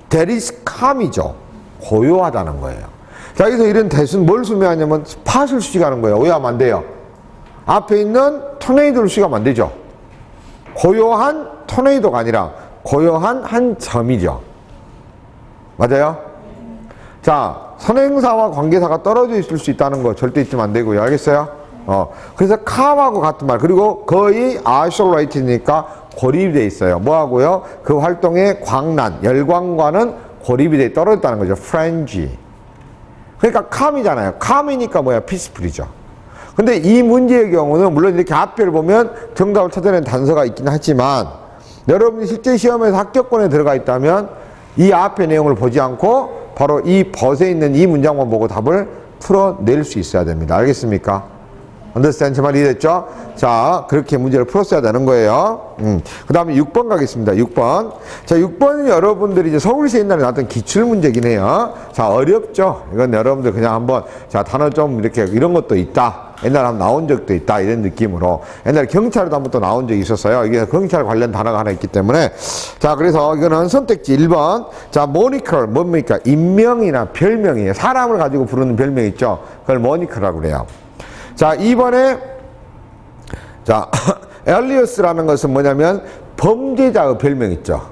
that is calm이죠. 고요하다는 거예요. 자, 여기서 이런 대수는 뭘 수명하냐면 스팟을 수식하는 거예요. 오해하면 안 돼요. 앞에 있는 토네이도를 수식하면 안 되죠. 고요한 토네이도가 아니라 고요한 한 점이죠. 맞아요? 자, 선행사와 관계사가 떨어져 있을 수 있다는 거 절대 잊으면 안 되고요. 알겠어요? 그래서 calm하고 같은 말. 그리고 거의 isolated니까 고립이 돼 있어요. 뭐하고요? 그 활동의 광란, 열광과는 고립이 돼 떨어졌다는 거죠. frenzy. 그러니까 calm이잖아요. calm이니까 뭐야? peaceful이죠. 근데 이 문제의 경우는 물론 이렇게 앞에를 보면 정답을 찾아내는 단서가 있긴 하지만, 여러분이 실제 시험에서 합격권에 들어가 있다면 이 앞의 내용을 보지 않고 바로 이 벗에 있는 이 문장만 보고 답을 풀어낼 수 있어야 됩니다. 알겠습니까? understand? 제 말이 이해됐죠? 자, 그렇게 문제를 풀었어야 되는 거예요. 그 다음에 6번 가겠습니다. 6번. 자, 6번은 여러분들이 이제 서울시 옛날에 나왔던 기출문제긴 해요. 자, 어렵죠? 이건 여러분들 그냥 한번, 자, 단어 좀 이렇게 이런 것도 있다. 옛날에 한번 나온 적도 있다. 이런 느낌으로. 옛날에 경찰에도 한번 또 나온 적이 있었어요. 이게 경찰 관련 단어가 하나 있기 때문에. 자, 그래서 이거는 선택지 1번. 자, moniker, 뭡니까? 인명이나 별명이에요. 사람을 가지고 부르는 별명 있죠? 그걸 moniker라고 그래요. 자, 2번에, 자, 엘리어스라는 것은 뭐냐면 범죄자의 별명 있죠.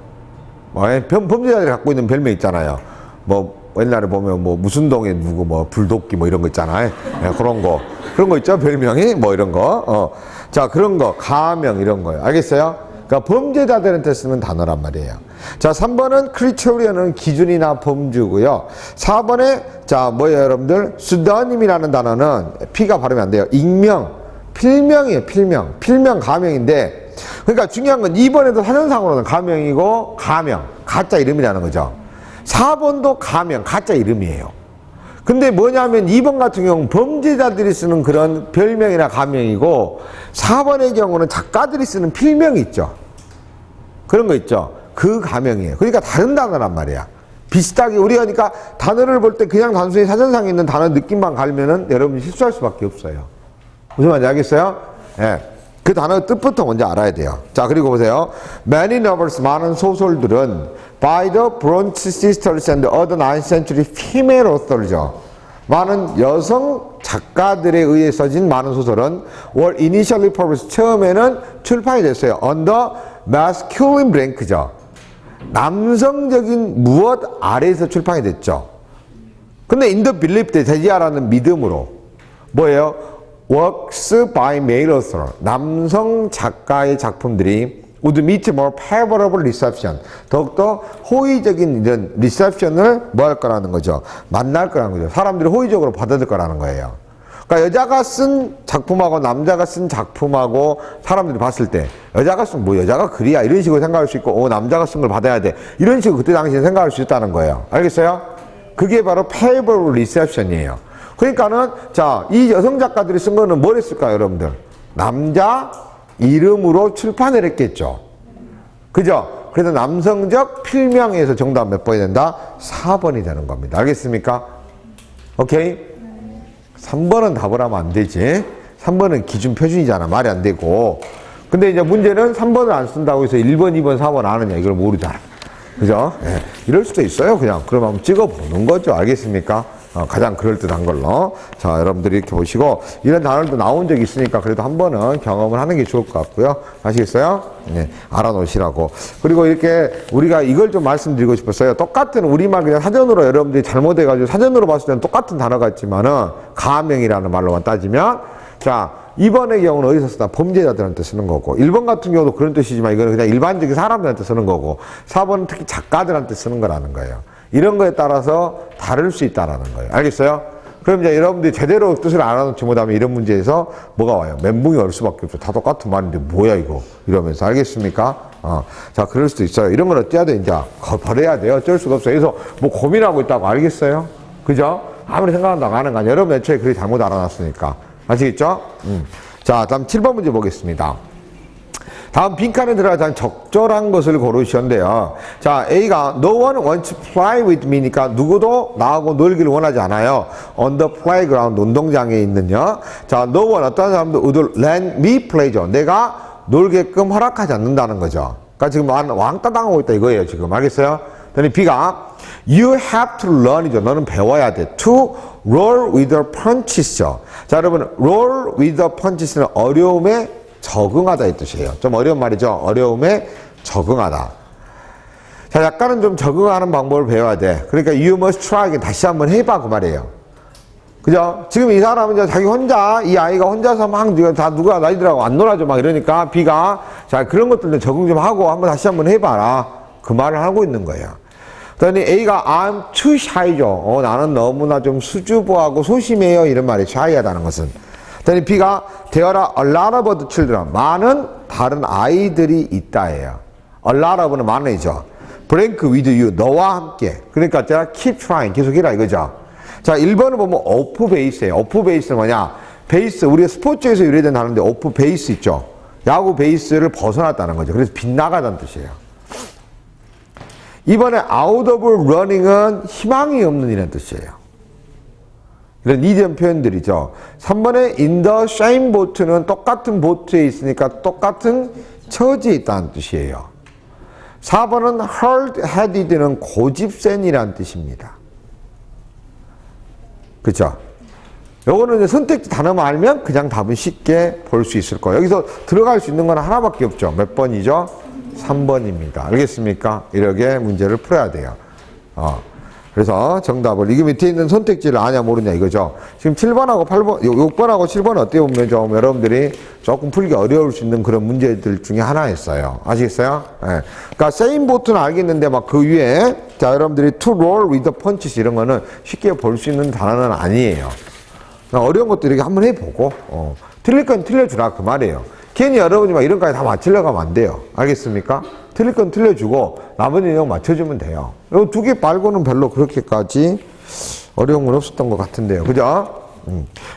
범죄자들이 갖고 있는 별명 있잖아요. 뭐 옛날에 보면 뭐 무슨 동에 누구 뭐 불도끼 뭐 이런 거 있잖아요. 그런 거 있죠. 별명이 뭐 이런 거. 자, 그런 거 가명 이런 거예요. 알겠어요? 그러니까 범죄자들한테 쓰는 단어란 말이에요. 자, 3번은 크리처리언은 기준이나 범주고요. 4번에 자, 뭐예요, 여러분들? 수더님이라는 단어는 P가 발음이 안 돼요. 익명, 필명이에요, 필명. 필명 가명인데, 그러니까 중요한 건 2번에도 사전상으로는 가명이고 가명, 가짜 이름이라는 거죠. 4번도 가명, 가짜 이름이에요. 근데 뭐냐면 2번 같은 경우는 범죄자들이 쓰는 그런 별명이나 가명이고 4번의 경우는 작가들이 쓰는 필명이 있죠. 그런 거 있죠. 그 가명이에요. 그러니까 다른 단어란 말이야. 비슷하게 우리가 그러니까 단어를 볼 때 그냥 단순히 사전상에 있는 단어 느낌만 갈면은 여러분이 실수할 수밖에 없어요. 무슨 말인지 알겠어요? 예. 그 단어 뜻부터 먼저 알아야 돼요. 자, 그리고 보세요. Many novels, 많은 소설들은 by the Bronte sisters and other 9th century female author죠. 많은 여성 작가들에 의해 써진 많은 소설은 were initially published, 처음에는 출판이 됐어요. under masculine blank죠. 남성적인 무엇 아래에서 출판이 됐죠. 근데 in the belief, 되지아라는 믿음으로 뭐예요? works by male author, 남성 작가의 작품들이 would meet more favorable reception, 더욱더 호의적인 이런 reception을 뭐 할 거라는 거죠? 만날 거라는 거죠. 사람들이 호의적으로 받아들일 거라는 거예요. 그러니까 여자가 쓴 작품하고 남자가 쓴 작품하고 사람들이 봤을 때 여자가 쓴 뭐 여자가 글이야 이런 식으로 생각할 수 있고 남자가 쓴 걸 받아야 돼 이런 식으로 그때 당시에 생각할 수 있다는 거예요. 알겠어요? 그게 바로 favorable reception이에요. 그러니까는 자, 이 여성 작가들이 쓴 거는 뭘 했을까요, 여러분들? 남자 이름으로 출판을 했겠죠. 그죠? 그래서 남성적 필명에서 정답 몇 번이 된다? 4번이 되는 겁니다. 알겠습니까? 오케이? 3번은 답을 하면 안 되지. 3번은 기준 표준이잖아. 말이 안 되고. 근데 이제 문제는 3번을 안 쓴다고 해서 1번, 2번, 4번 아느냐. 이걸 모르잖아. 그죠? 예. 이럴 수도 있어요. 그냥. 그럼 한번 찍어보는 거죠. 알겠습니까? 가장 그럴듯한 걸로. 자, 여러분들이 이렇게 보시고, 이런 단어도 나온 적이 있으니까 그래도 한 번은 경험을 하는 게 좋을 것 같고요. 아시겠어요? 네, 알아놓으시라고. 그리고 이렇게 우리가 이걸 좀 말씀드리고 싶었어요. 똑같은 우리말 그냥 사전으로 여러분들이 잘못해가지고 사전으로 봤을 때는 똑같은 단어가 있지만은 가명이라는 말로만 따지면 자, 2번의 경우는 어디서 쓰다? 범죄자들한테 쓰는 거고 1번 같은 경우도 그런 뜻이지만 이거는 그냥 일반적인 사람들한테 쓰는 거고 4번은 특히 작가들한테 쓰는 거라는 거예요. 이런 거에 따라서 다를 수 있다는 거예요. 알겠어요? 그럼 이제 여러분들이 제대로 뜻을 알아놓지 못하면 이런 문제에서 뭐가 와요? 멘붕이 올 수밖에 없죠. 다 똑같은 말인데 뭐야 이거? 이러면서. 알겠습니까? 자, 그럴 수도 있어요. 이런 건 어때야 돼? 이제 버려야 돼요. 어쩔 수가 없어요. 그래서 뭐 고민하고 있다고 알겠어요? 그죠? 아무리 생각한다고 하는 거 아니에요. 여러분 애초에 그렇게 잘못 알아놨으니까. 아시겠죠? 자, 다음 7번 문제 보겠습니다. 다음 빈칸에 들어가자 적절한 것을 고르시는데요. 자, A가 No one wants to play with me니까 누구도 나하고 놀기를 원하지 않아요. On the playground, 운동장에 있는요. 자, No one, 어떤 사람도 would let me play죠. 내가 놀게끔 허락하지 않는다는 거죠. 그러니까 지금 왕따 당하고 있다 이거예요. 지금 알겠어요? 그다음에 B가 You have to learn이죠. 너는 배워야 돼. To roll with the punches죠. 자, 여러분 roll with the punches는 어려움에 적응하다 이 뜻이에요. 좀 어려운 말이죠. 어려움에 적응하다. 자, 약간은 좀 적응하는 방법을 배워야 돼. 그러니까 you must try. 다시 한번 해봐 그 말이에요. 그죠? 지금 이 사람은 이제 자기 혼자, 이 아이가 혼자서 막 다 누가 나이들하고 안 놀아줘 막 이러니까 B가 자, 그런 것들도 적응 좀 하고 다시 한번 해봐라. 그 말을 하고 있는 거예요. 그다음에 A가 I'm too shy죠. 나는 너무나 좀 수줍어하고 소심해요. 이런 말이 shy하다는 것은. 그다음에 B가 There are a lot of other children. 많은 다른 아이들이 있다예요. A lot of는 많은이죠. Blank with you. 너와 함께. 그러니까 제가 keep trying. 계속해라 이거죠. 자, 1번을 보면 off base예요. off base는 뭐냐? 베이스. 우리가 스포츠에서 유래된 단어인데 off base 있죠. 야구 베이스를 벗어났다는 거죠. 그래서 빗나가다는 뜻이에요. 이번에 out of running은 희망이 없는 이라는 뜻이에요. 이런 이디엄 표현들이죠. 3번에 in the same boat는 똑같은 보트에 있으니까 똑같은 처지에 있다는 뜻이에요. 4번은 hard-headed는 고집센이라는 뜻입니다. 그렇죠? 요거는 이제 선택지 단어만 알면 그냥 답은 쉽게 볼 수 있을 거예요. 여기서 들어갈 수 있는 건 하나밖에 없죠. 몇 번이죠? 3번입니다. 알겠습니까? 이렇게 문제를 풀어야 돼요. 그래서 정답을 이게 밑에 있는 선택지를 아냐 모르냐 이거죠. 지금 7번하고 8번, 6번하고 7번 어떻게 보면 좀 여러분들이 조금 풀기 어려울 수 있는 그런 문제들 중에 하나였어요. 아시겠어요? 예. 그러니까 same boat는 알겠는데 막 그 위에 자 여러분들이 to roll with the punches 이런 거는 쉽게 볼 수 있는 단어는 아니에요. 어려운 것도 이렇게 한번 해보고 틀릴 건 틀려주라 그 말이에요. 괜히 여러분이 막 이런 거까지 다 맞추려고 하면 안 돼요. 알겠습니까? 틀릴 건 틀려주고 나머지 내용 맞춰주면 돼요. 이 두 개 말고는 별로 그렇게까지 어려운 건 없었던 것 같은데요. 그죠?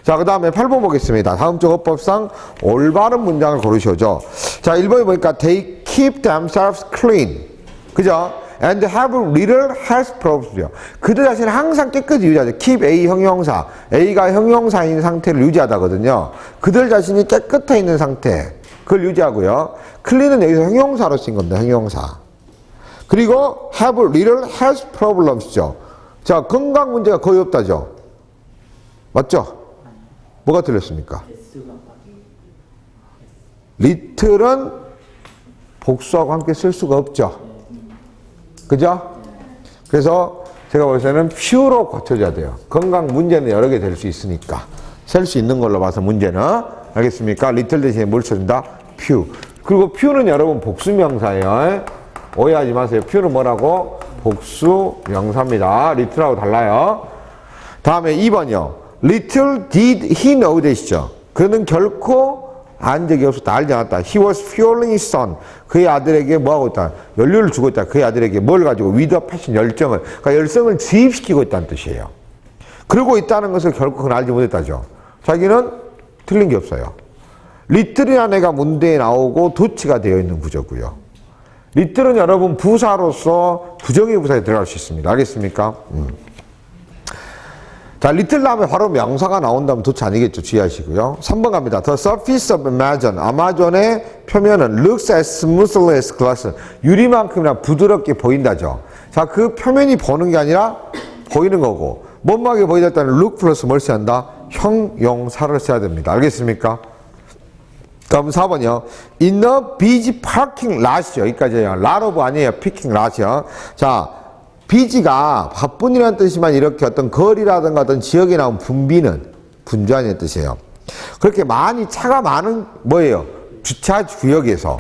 자, 그 다음에 8번 보겠습니다. 다음 주 어법상 올바른 문장을 고르셔죠. 자, 1번에 보니까 they keep themselves clean. 그죠? and have little health problems요. 그들 자신을 항상 깨끗이 유지하죠. keep A 형용사. A가 형용사인 상태를 유지하다거든요. 그들 자신이 깨끗해 있는 상태. 그걸 유지하고요. clean은 여기서 형용사로 쓴 겁니다. 형용사. 그리고 have little health problems죠. 자, 건강 문제가 거의 없다죠. 맞죠? 뭐가 틀렸습니까? little은 복수하고 함께 쓸 수가 없죠. 그죠? 그래서 제가 볼 때는 few로 고쳐줘야 돼요. 건강 문제는 여러 개 될 수 있으니까. 셀 수 있는 걸로 봐서 문제는. 알겠습니까? little 대신에 뭘 써준다? few. 그리고 few는 여러분 복수명사예요. 오해하지 마세요. few는 뭐라고? 복수명사입니다. little하고 달라요. 다음에 2번이요. little did he know that이죠. 그는 결코 안 적이 없었다. 알지 않았다. He was fueling his son. 그의 아들에게 뭐하고 있다? 연료를 주고 있다. 그의 아들에게 뭘 가지고? with a passion, 열정을. 그러니까 열성을 주입시키고 있다는 뜻이에요. 그러고 있다는 것을 결코 그는 알지 못했다죠. 자기는 틀린 게 없어요. little이라는 애가 문제에 나오고 도치가 되어 있는 구조고요. little은 여러분 부사로서 부정의 부사에 들어갈 수 있습니다. 알겠습니까? 자, little 다음에 바로 명사가 나온다면 도치 아니겠죠. 주의하시고요. 3번 갑니다. The surface of Amazon. 아마존의 표면은 looks as smoothly as glass. 유리만큼이나 부드럽게 보인다죠. 자, 그 표면이 보는 게 아니라 보이는 거고. 못막에 보이다 때는 look 플러스 뭘 써야 한다? 형용사를 써야 됩니다. 알겠습니까? 다음 4번이요. In a busy parking lot이요. 여기까지예요. lot of 아니에요. picking lot이요. 자, busy가 바쁜이라는 뜻이지만 이렇게 어떤 거리라든가 어떤 지역에 나온 분비는 분주한이라는 뜻이에요. 그렇게 많이 차가 많은 뭐예요? 주차 구역에서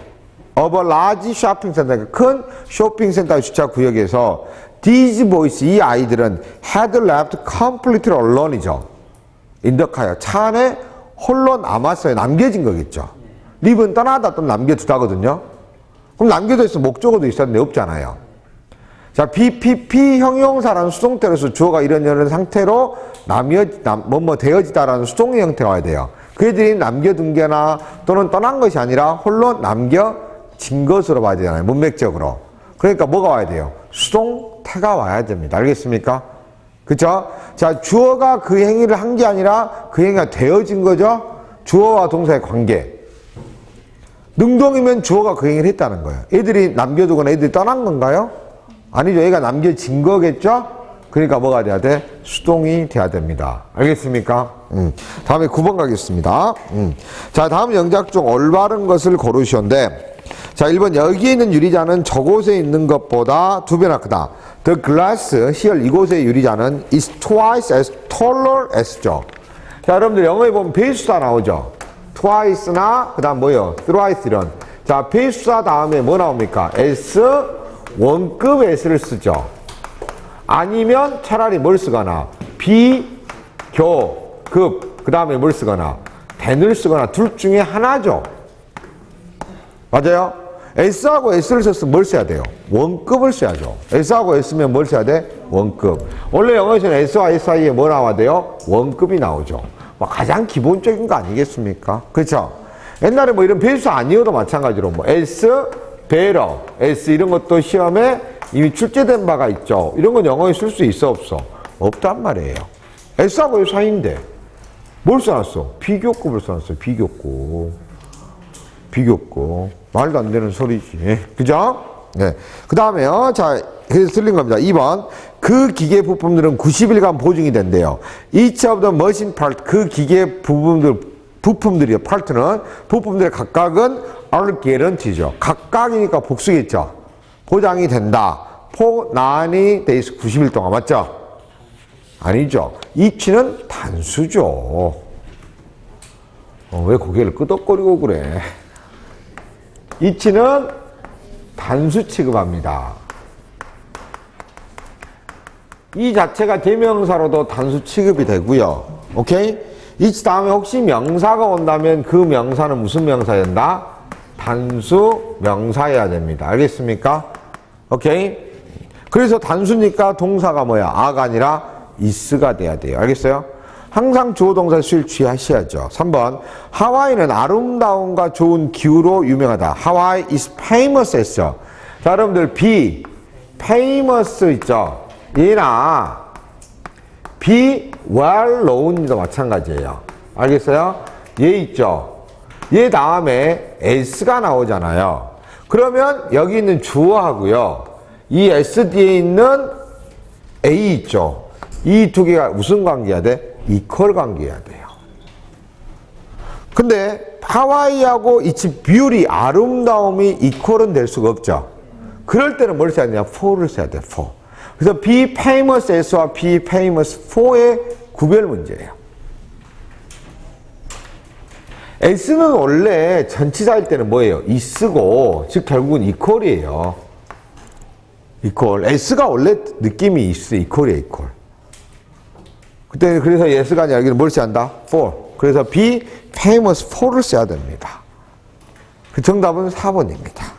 of a large shopping center, 큰 쇼핑센터 주차 구역에서 these boys, 이 아이들은 had left completely alone이죠. in the car, 차 안에 홀로 남았어요. 남겨진 거겠죠. leave는 떠나다 또 남겨두다거든요. 그럼 남겨져 있으면 목적어도 있었는데 없잖아요. 자, BPP 형용사라는 수동태로서 주어가 이런 상태로 되어지다라는 수동의 형태가 와야 돼요. 그들이 남겨둔 게나 또는 떠난 것이 아니라 홀로 남겨진 것으로 봐야 되잖아요. 문맥적으로. 그러니까 뭐가 와야 돼요? 수동태가 와야 됩니다. 알겠습니까? 그쵸? 자, 주어가 그 행위를 한 게 아니라 그 행위가 되어진 거죠? 주어와 동사의 관계. 능동이면 주어가 그 행위를 했다는 거예요. 애들이 남겨두거나 애들이 떠난 건가요? 아니죠. 얘가 남겨진 거겠죠? 그러니까 뭐가 돼야 돼? 수동이 돼야 됩니다. 알겠습니까? 다음에 9번 가겠습니다. 자, 다음 영작 중 올바른 것을 고르시온데, 자, 1번 여기에 있는 유리잔은 저곳에 있는 것보다 2배나 크다. The glass here 이곳의 유리잔은 is twice as taller as죠. 자, 여러분들 영어에 보면 배수사 나오죠. twice나 그 다음 뭐요? thrice 이런. 자, 배수사 다음에 뭐 나옵니까? s 원급 s를 쓰죠. 아니면 차라리 뭘 쓰거나 비교급 그 다음에 뭘 쓰거나 than을 쓰거나 둘 중에 하나죠. 맞아요? s하고 s를 썼으면 뭘 써야 돼요? 원급을 써야죠. s하고 s면 뭘 써야 돼? 원급. 원래 영어에서는 s와 s 사이에 뭐 나와야 돼요? 원급이 나오죠. 뭐 가장 기본적인 거 아니겠습니까? 그렇죠? 옛날에 뭐 이런 배수 아니어도 마찬가지로 뭐 s, better, s 이런 것도 시험에 이미 출제된 바가 있죠. 이런 건 영어에 쓸 수 있어 없어? 없단 말이에요. s하고 s 사이인데 뭘 써놨어? 비교급을 써놨어요. 비교급. 말도 안 되는 소리지. 그죠? 네. 그 다음에요. 자, 그래서 틀린 겁니다. 2번. 그 기계 부품들은 90일간 보증이 된대요. Each of the machine part, 그 기계 부품들이요. 파트는, 부품들의 각각은 are guarantee죠. 각각이니까 복수겠죠. 보장이 된다. for 90 days, 90일 동안. 맞죠? 아니죠. each는 단수죠. 왜 고개를 끄덕거리고 그래? each는 단수 취급합니다. 이 자체가 대명사로도 단수 취급이 되고요. 오케이? each 다음에 혹시 명사가 온다면 그 명사는 무슨 명사여야 된다? 단수 명사여야 됩니다. 알겠습니까? 오케이? 그래서 단수니까 동사가 뭐야? 아가 아니라 is가 돼야 돼요. 알겠어요? 항상 주어 동사 수일 취하셔야죠. 3번. 하와이는 아름다움과 좋은 기후로 유명하다. 하와이 is famous 했죠. 자, 여러분들 be famous 있죠. 얘나 be well known도 마찬가지예요. 알겠어요? 얘 있죠. 얘 다음에 s가 나오잖아요. 그러면 여기 있는 주어하고요. 이 s 뒤에 있는 a 있죠. 이 두 개가 무슨 관계야 돼? 이퀄 관계야 돼요. 근데 하와이하고 이치 뷰티 아름다움이 이퀄은 될 수가 없죠. 그럴 때는 뭘 써야 되냐? for를 써야 돼. for. 그래서 be famous as와 be famous for의 구별 문제예요. s는 원래 전치사일 때는 뭐예요? is고, 즉 결국은 이퀄이에요. 이퀄. s가 원래 느낌이 있어. 이퀄이에요. 이퀄. 그때 그래서 yes가 아니라 여기는 뭘 써야 한다? for. 그래서 be famous for를 써야 됩니다. 그 정답은 4번입니다.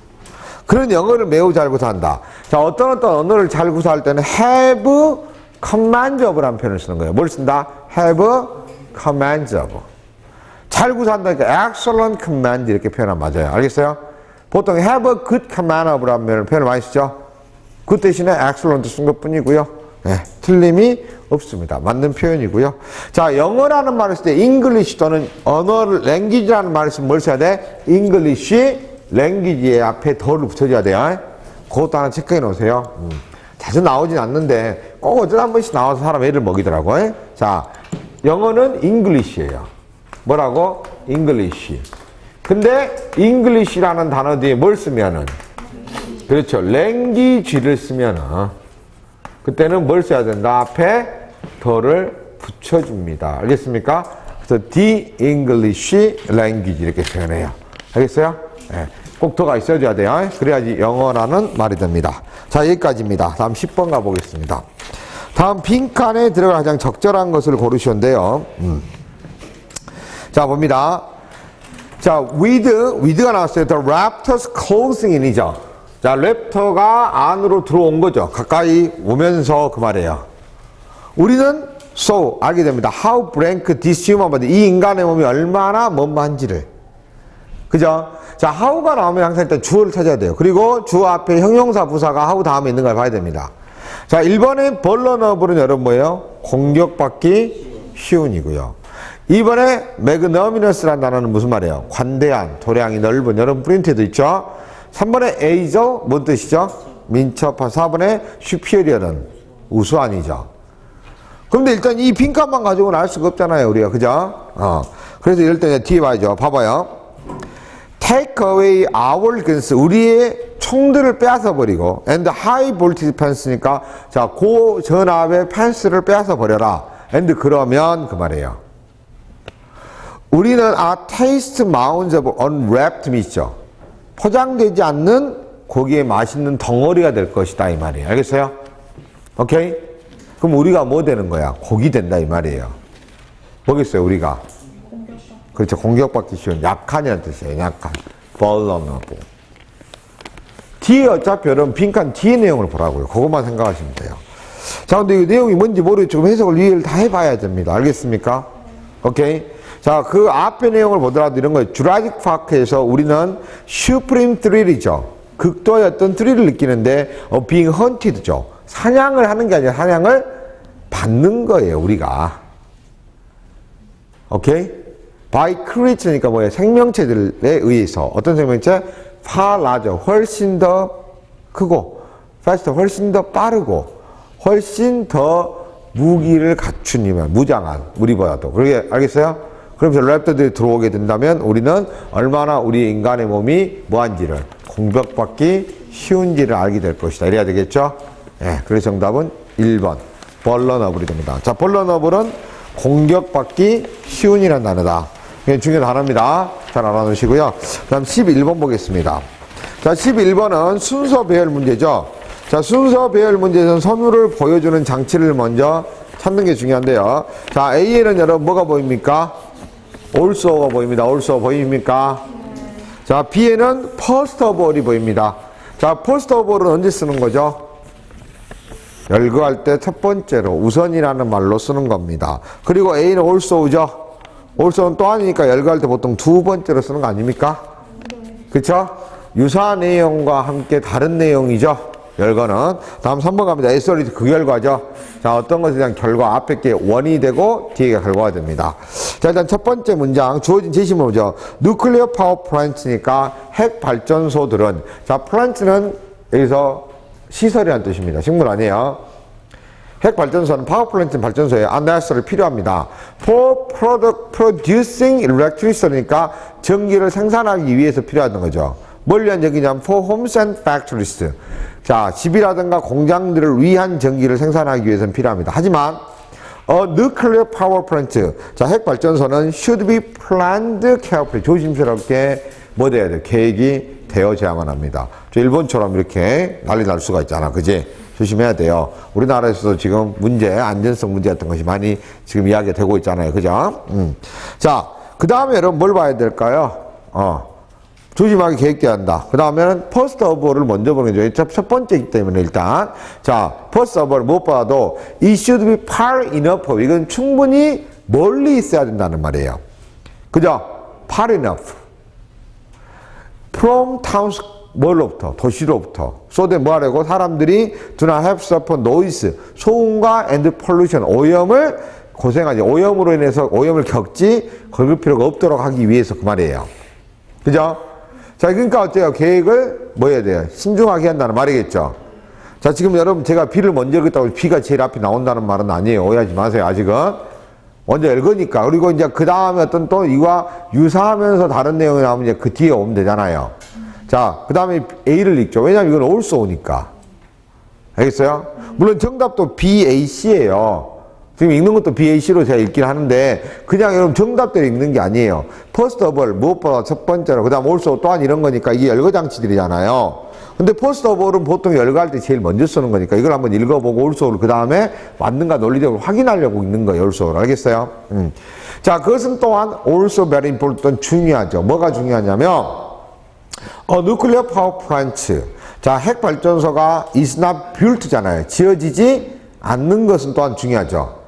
그런 영어를 매우 잘 구사한다. 자, 어떤 언어를 잘 구사할 때는 have command of라는 표현을 쓰는 거예요. 뭘 쓴다? have command of. 잘 구사한다니까 excellent command 이렇게 표현하면 맞아요. 알겠어요? 보통 have a good command of라는 표현을 많이 쓰죠. 그 대신에 excellent 쓴 것 뿐이고요. 네, 틀림이 없습니다. 맞는 표현이고요. 자, 영어라는 말을 쓸 때 English 또는 언어를 language라는 말을 쓰면 뭘 써야 돼? English, language의 앞에 더를 붙여줘야 돼요. 그것도 하나 체크해 놓으세요. 자주 나오진 않는데 꼭 어쩌다 한 번씩 나와서 사람 애를 먹이더라고요. 자, 영어는 English예요. 뭐라고? English. 근데 English라는 단어 뒤에 뭘 쓰면은, 그렇죠, language를 쓰면은 그때는 뭘 써야 된다? 앞에 더를 붙여줍니다. 알겠습니까? 그래서 the English language 이렇게 표현해요. 알겠어요? 네. 꼭 더가 있어줘야 돼요. 그래야지 영어라는 말이 됩니다. 자, 여기까지입니다. 다음 10번 가보겠습니다. 다음 빈칸에 들어갈 가장 적절한 것을 고르시는데요. 자, 봅니다. 자, with가 나왔어요. The raptors closing in이죠. 자, 랩터가 안으로 들어온 거죠. 가까이 오면서 그 말이에요. 우리는 so 알게 됩니다. How blank this human body. 이 인간의 몸이 얼마나 뭐한지를. 그죠? 자, how가 나오면 항상 일단 주어를 찾아야 돼요. 그리고 주어 앞에 형용사 부사가 how 다음에 있는 걸 봐야 됩니다. 자, 1번에 vulnerable은 여러분 뭐예요? 공격받기 쉬운이고요. 2번에 magnanimous라는 단어는 무슨 말이에요? 관대한, 도량이 넓은. 여러분 프린트에도 있죠? 3번에 에이저, 뭔 뜻이죠? 민첩한. 4번에 슈피리어는 우수한이죠. 그런데 일단 이 빈칸만 가지고는 알 수가 없잖아요, 우리가. 그죠? 그래서 이럴 때 뒤에 봐야죠. 봐봐요. Take away our guns. 우리의 총들을 빼앗아버리고, and high voltage fence니까, 자, 고전압의 펜스를 빼앗아버려라. and 그러면 그 말이에요. 우리는 taste mounds of unwrapped meat죠. 포장되지 않는 고기의 맛있는 덩어리가 될 것이다 이 말이에요. 알겠어요? 오케이? 그럼 우리가 뭐 되는 거야? 고기 된다 이 말이에요. 뭐겠어요 우리가? 그렇죠. 공격받기 쉬운 약한이라는 뜻이에요. 약한. vulnerable. 뒤에 어차피 여러분 빈칸 뒤에 내용을 보라고요. 그것만 생각하시면 돼요. 자, 근데 이 내용이 뭔지 모르겠지만 해석을 이해를 다 해봐야 됩니다. 알겠습니까? 오케이? 자, 그 앞에 내용을 보더라도 이런 거예요. 주라식 파크에서 우리는 슈프림 스릴이죠. 극도의 어떤 스릴을 느끼는데 being hunted죠. 사냥을 하는 게 아니라 사냥을 받는 거예요, 우리가. 오케이? by creature니까 뭐예요? 생명체들에 의해서. 어떤 생명체? far larger, 훨씬 더 크고 faster 훨씬 더 빠르고 훨씬 더 무기를 갖춘 이면 무장한 우리보다도. 그러게 알겠어요? 그러면서 랩터들이 들어오게 된다면 우리는 얼마나 우리 인간의 몸이 뭐한지를 공격받기 쉬운지를 알게 될 것이다. 이래야 되겠죠? 예, 그래서 정답은 1번 vulnerable이 됩니다. 자, vulnerable은 공격받기 쉬운이라는 단어다. 이게 중요한 단어입니다. 잘 알아놓으시고요. 다음 11번 보겠습니다. 자, 11번은 순서 배열 문제죠. 자, 순서 배열 문제에서는 선우를 보여주는 장치를 먼저 찾는 게 중요한데요. 자, A에는 여러분 뭐가 보입니까? also가 보입니다. also 보입니까? 자, B에는 first of all이 보입니다. 자, first of all은 언제 쓰는 거죠? 열거할 때 첫 번째로 우선이라는 말로 쓰는 겁니다. 그리고 A는 also죠. also는 또한이니까 열거할 때 보통 두 번째로 쓰는 거 아닙니까? 그쵸? 유사한 내용과 함께 다른 내용이죠. 열거는. 다음 3번 갑니다. SOL이 그 결과죠. 자, 어떤 것에 대한 결과, 앞에 게 원이 되고 뒤에 결과가 됩니다. 자, 일단 첫 번째 문장, 주어진 제시문 뭐죠? 누클리어 파워 플랜트니까 핵 발전소들은, 자, 플랜트는 여기서 시설이라는 뜻입니다. 식물 아니에요. 핵 발전소는 파워 플랜트는 발전소에 necessary 필요합니다. For producing electricity니까 전기를 생산하기 위해서 필요하다는 거죠. 뭘 위한 전기냐면 for homes and factories. 자, 집이라든가 공장들을 위한 전기를 생산하기 위해서는 필요합니다. 하지만 a nuclear power plant, 자, 핵 발전소는 should be planned carefully, 조심스럽게 뭐 돼야 돼? 계획이 되어져야만 합니다. 저 일본처럼 이렇게 난리 날 수가 있잖아, 그지? 조심해야 돼요. 우리나라에서도 지금 문제, 안전성 문제 같은 것이 많이 지금 이야기가 되고 있잖아요, 그죠? 자, 그 다음에 여러분 뭘 봐야 될까요? 조심하게 계획돼야 한다. 그 다음에는 first of all을 먼저 보는 거죠. 첫 번째이기 때문에 일단. 자, first of all 무엇보다도 it should be far enough. 이건 충분히 멀리 있어야 된다는 말이에요. 그죠? far enough. from towns, 뭘로부터? 도시로부터. so that 뭐 하려고? 사람들이 do not have suffer noise, 소음과 and pollution, 오염을 고생하지. 오염으로 인해서 오염을 겪지, 겪을 필요가 없도록 하기 위해서 그 말이에요. 그죠? 자, 그러니까 어때요? 계획을 뭐 해야 돼요? 신중하게 한다는 말이겠죠. 자, 지금 여러분 제가 B를 먼저 읽었다고 B가 제일 앞에 나온다는 말은 아니에요. 오해하지 마세요. 아직은. 먼저 읽으니까. 그리고 이제 그 다음에 어떤 또 이와 유사하면서 다른 내용이 나오면 이제 그 뒤에 오면 되잖아요. 자, 그 다음에 A를 읽죠. 왜냐면 이건 also니까. 알겠어요? 물론 정답도 BAC예요. 지금 읽는 것도 BAC로 제가 읽긴 하는데 그냥 여러분 정답대로 읽는 게 아니에요. first of all, 무엇보다 첫 번째로, 그 다음 also 또한 이런 거니까 이게 열거장치들이잖아요. 근데 first of all은 보통 열거할 때 제일 먼저 쓰는 거니까 이걸 한번 읽어보고 also를 그 다음에 맞는가 논리적으로 확인하려고 읽는 거예요. also를. 알겠어요? 자, 그것은 또한 also very important, 중요하죠. 뭐가 중요하냐면 nuclear power plant. 자, 핵 발전소가 is not built잖아요. 지어지지 않는 것은 또한 중요하죠.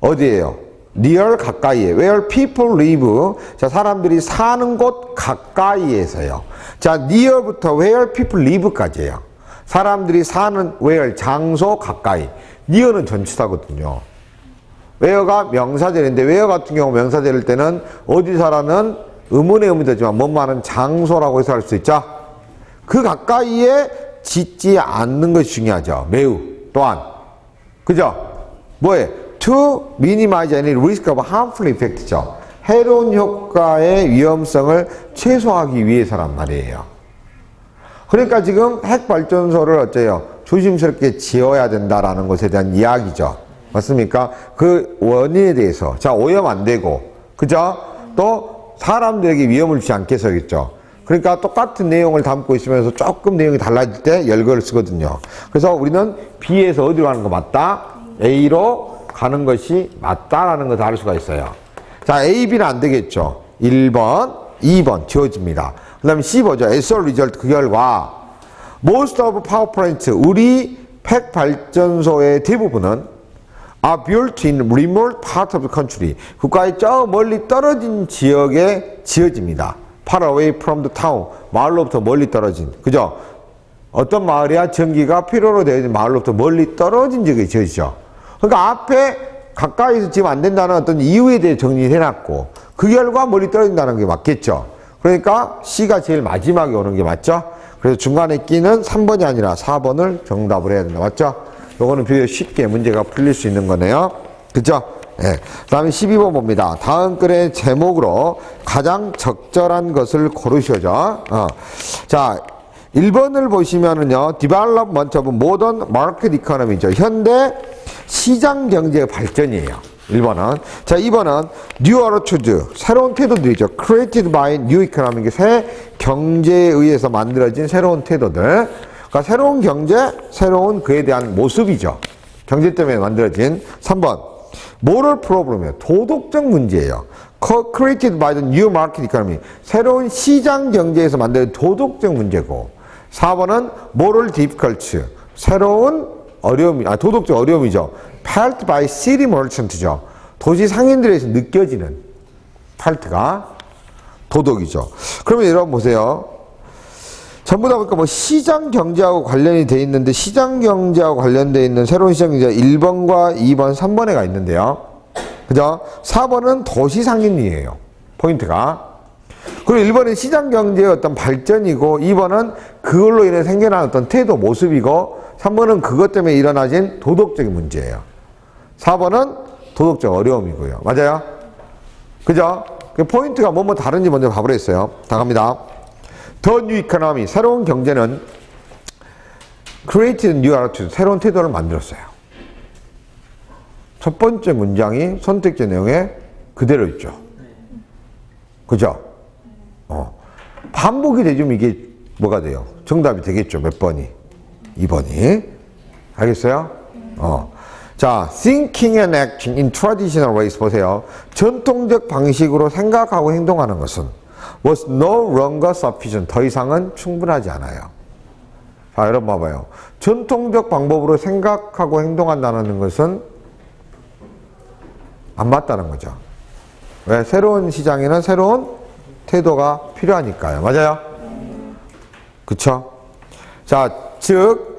어디에요? near, 가까이에. where people live. 자, 사람들이 사는 곳 가까이에서요. 자, near부터 where people live까지예요. 사람들이 사는 where, 장소 가까이. near는 전치사거든요. where가 명사절인데 where 같은 경우 명사절일 때는 어디서라는 의문의 의문이 되지만 뭐뭐하는 장소라고 해석할 수 있죠. 그 가까이에 짓지 않는 것이 중요하죠. 매우. 또한. 그죠? 뭐에? To minimize any risk of harmful effect죠. 해로운 효과의 위험성을 최소화하기 위해서란 말이에요. 그러니까 지금 핵발전소를 어째요? 조심스럽게 지어야 된다라는 것에 대한 이야기죠. 맞습니까? 그 원인에 대해서. 자, 오염 안 되고. 그죠? 또 사람들에게 위험을 주지 않게 해서겠죠. 그러니까 똑같은 내용을 담고 있으면서 조금 내용이 달라질 때 열거를 쓰거든요. 그래서 우리는 B에서 어디로 가는 거 맞다? A로 가는 것이 맞다라는 것을 알 수가 있어요. 자, A, B는 안 되겠죠. 1번, 2번 지워집니다. 그 다음에 C 보죠. as a result, 그 결과 most of power plants, 우리 핵 발전소의 대부분은 are built in remote part of the country, 국가의 저 멀리 떨어진 지역에 지어집니다. far away from the town, 마을로부터 멀리 떨어진. 그죠? 어떤 마을이야? 전기가 필요로 되어 있는 마을로부터 멀리 떨어진 지역에 지어지죠. 그러니까 앞에 가까이서 지금 안 된다는 어떤 이유에 대해 정리해놨고 그 결과 멀리 떨어진다는 게 맞겠죠. 그러니까 C가 제일 마지막에 오는 게 맞죠. 그래서 중간에 끼는 3번이 아니라 4번을 정답을 해야 된다. 맞죠? 요거는 비교적 쉽게 문제가 풀릴 수 있는 거네요. 그죠? 예. 그 다음에 12번 봅니다. 다음 글의 제목으로 가장 적절한 것을 고르셔죠. 자, 1번을 보시면은요, Development of Modern Market Economy죠. 현대 시장 경제의 발전이에요. 1번은. 자, 2번은 New Attitude, 새로운 태도들이죠. Created by New Economy, 새 경제에 의해서 만들어진 새로운 태도들. 그러니까 새로운 경제, 새로운 그에 대한 모습이죠. 경제 때문에 만들어진. 3번, Moral Problem이에요. 도덕적 문제예요. Created by the New Market Economy, 새로운 시장 경제에서 만든 도덕적 문제고. 4번은 Moral Difficulty, 새로운 어려움이, 도덕적 어려움이죠. Felt by city merchant죠. 도시 상인들에서 느껴지는 felt가 도덕이죠. 그러면 여러분 보세요. 전부 다 보니까 뭐 시장 경제하고 관련이 돼 있는데, 시장 경제하고 관련돼 있는 새로운 시장 경제 1번과 2번, 3번에가 있는데요. 그죠? 4번은 도시 상인이에요. 포인트가. 그리고 1번은 시장 경제의 어떤 발전이고, 2번은 그걸로 인해 생겨난 어떤 태도, 모습이고, 3번은 그것 때문에 일어나진 도덕적인 문제예요. 4번은 도덕적 어려움이고요. 맞아요? 그죠? 그 포인트가 뭐뭐 다른지 먼저 봐보려 했어요. 다 갑니다. The New Economy, 새로운 경제는 Created New Attitude, 새로운 태도를 만들었어요. 첫 번째 문장이 선택지 내용에 그대로 있죠. 그죠? 반복이 되면 이게 뭐가 돼요? 정답이 되겠죠. 몇 번이? 2번이. 알겠어요? 자, thinking and acting in traditional ways 보세요. 전통적 방식으로 생각하고 행동하는 것은 was no longer sufficient. 더 이상은 충분하지 않아요. 자, 여러분 봐봐요. 전통적 방법으로 생각하고 행동한다는 것은 안 맞다는 거죠. 왜? 새로운 시장에는 새로운 태도가 필요하니까요. 맞아요? 그쵸? 자, 즉,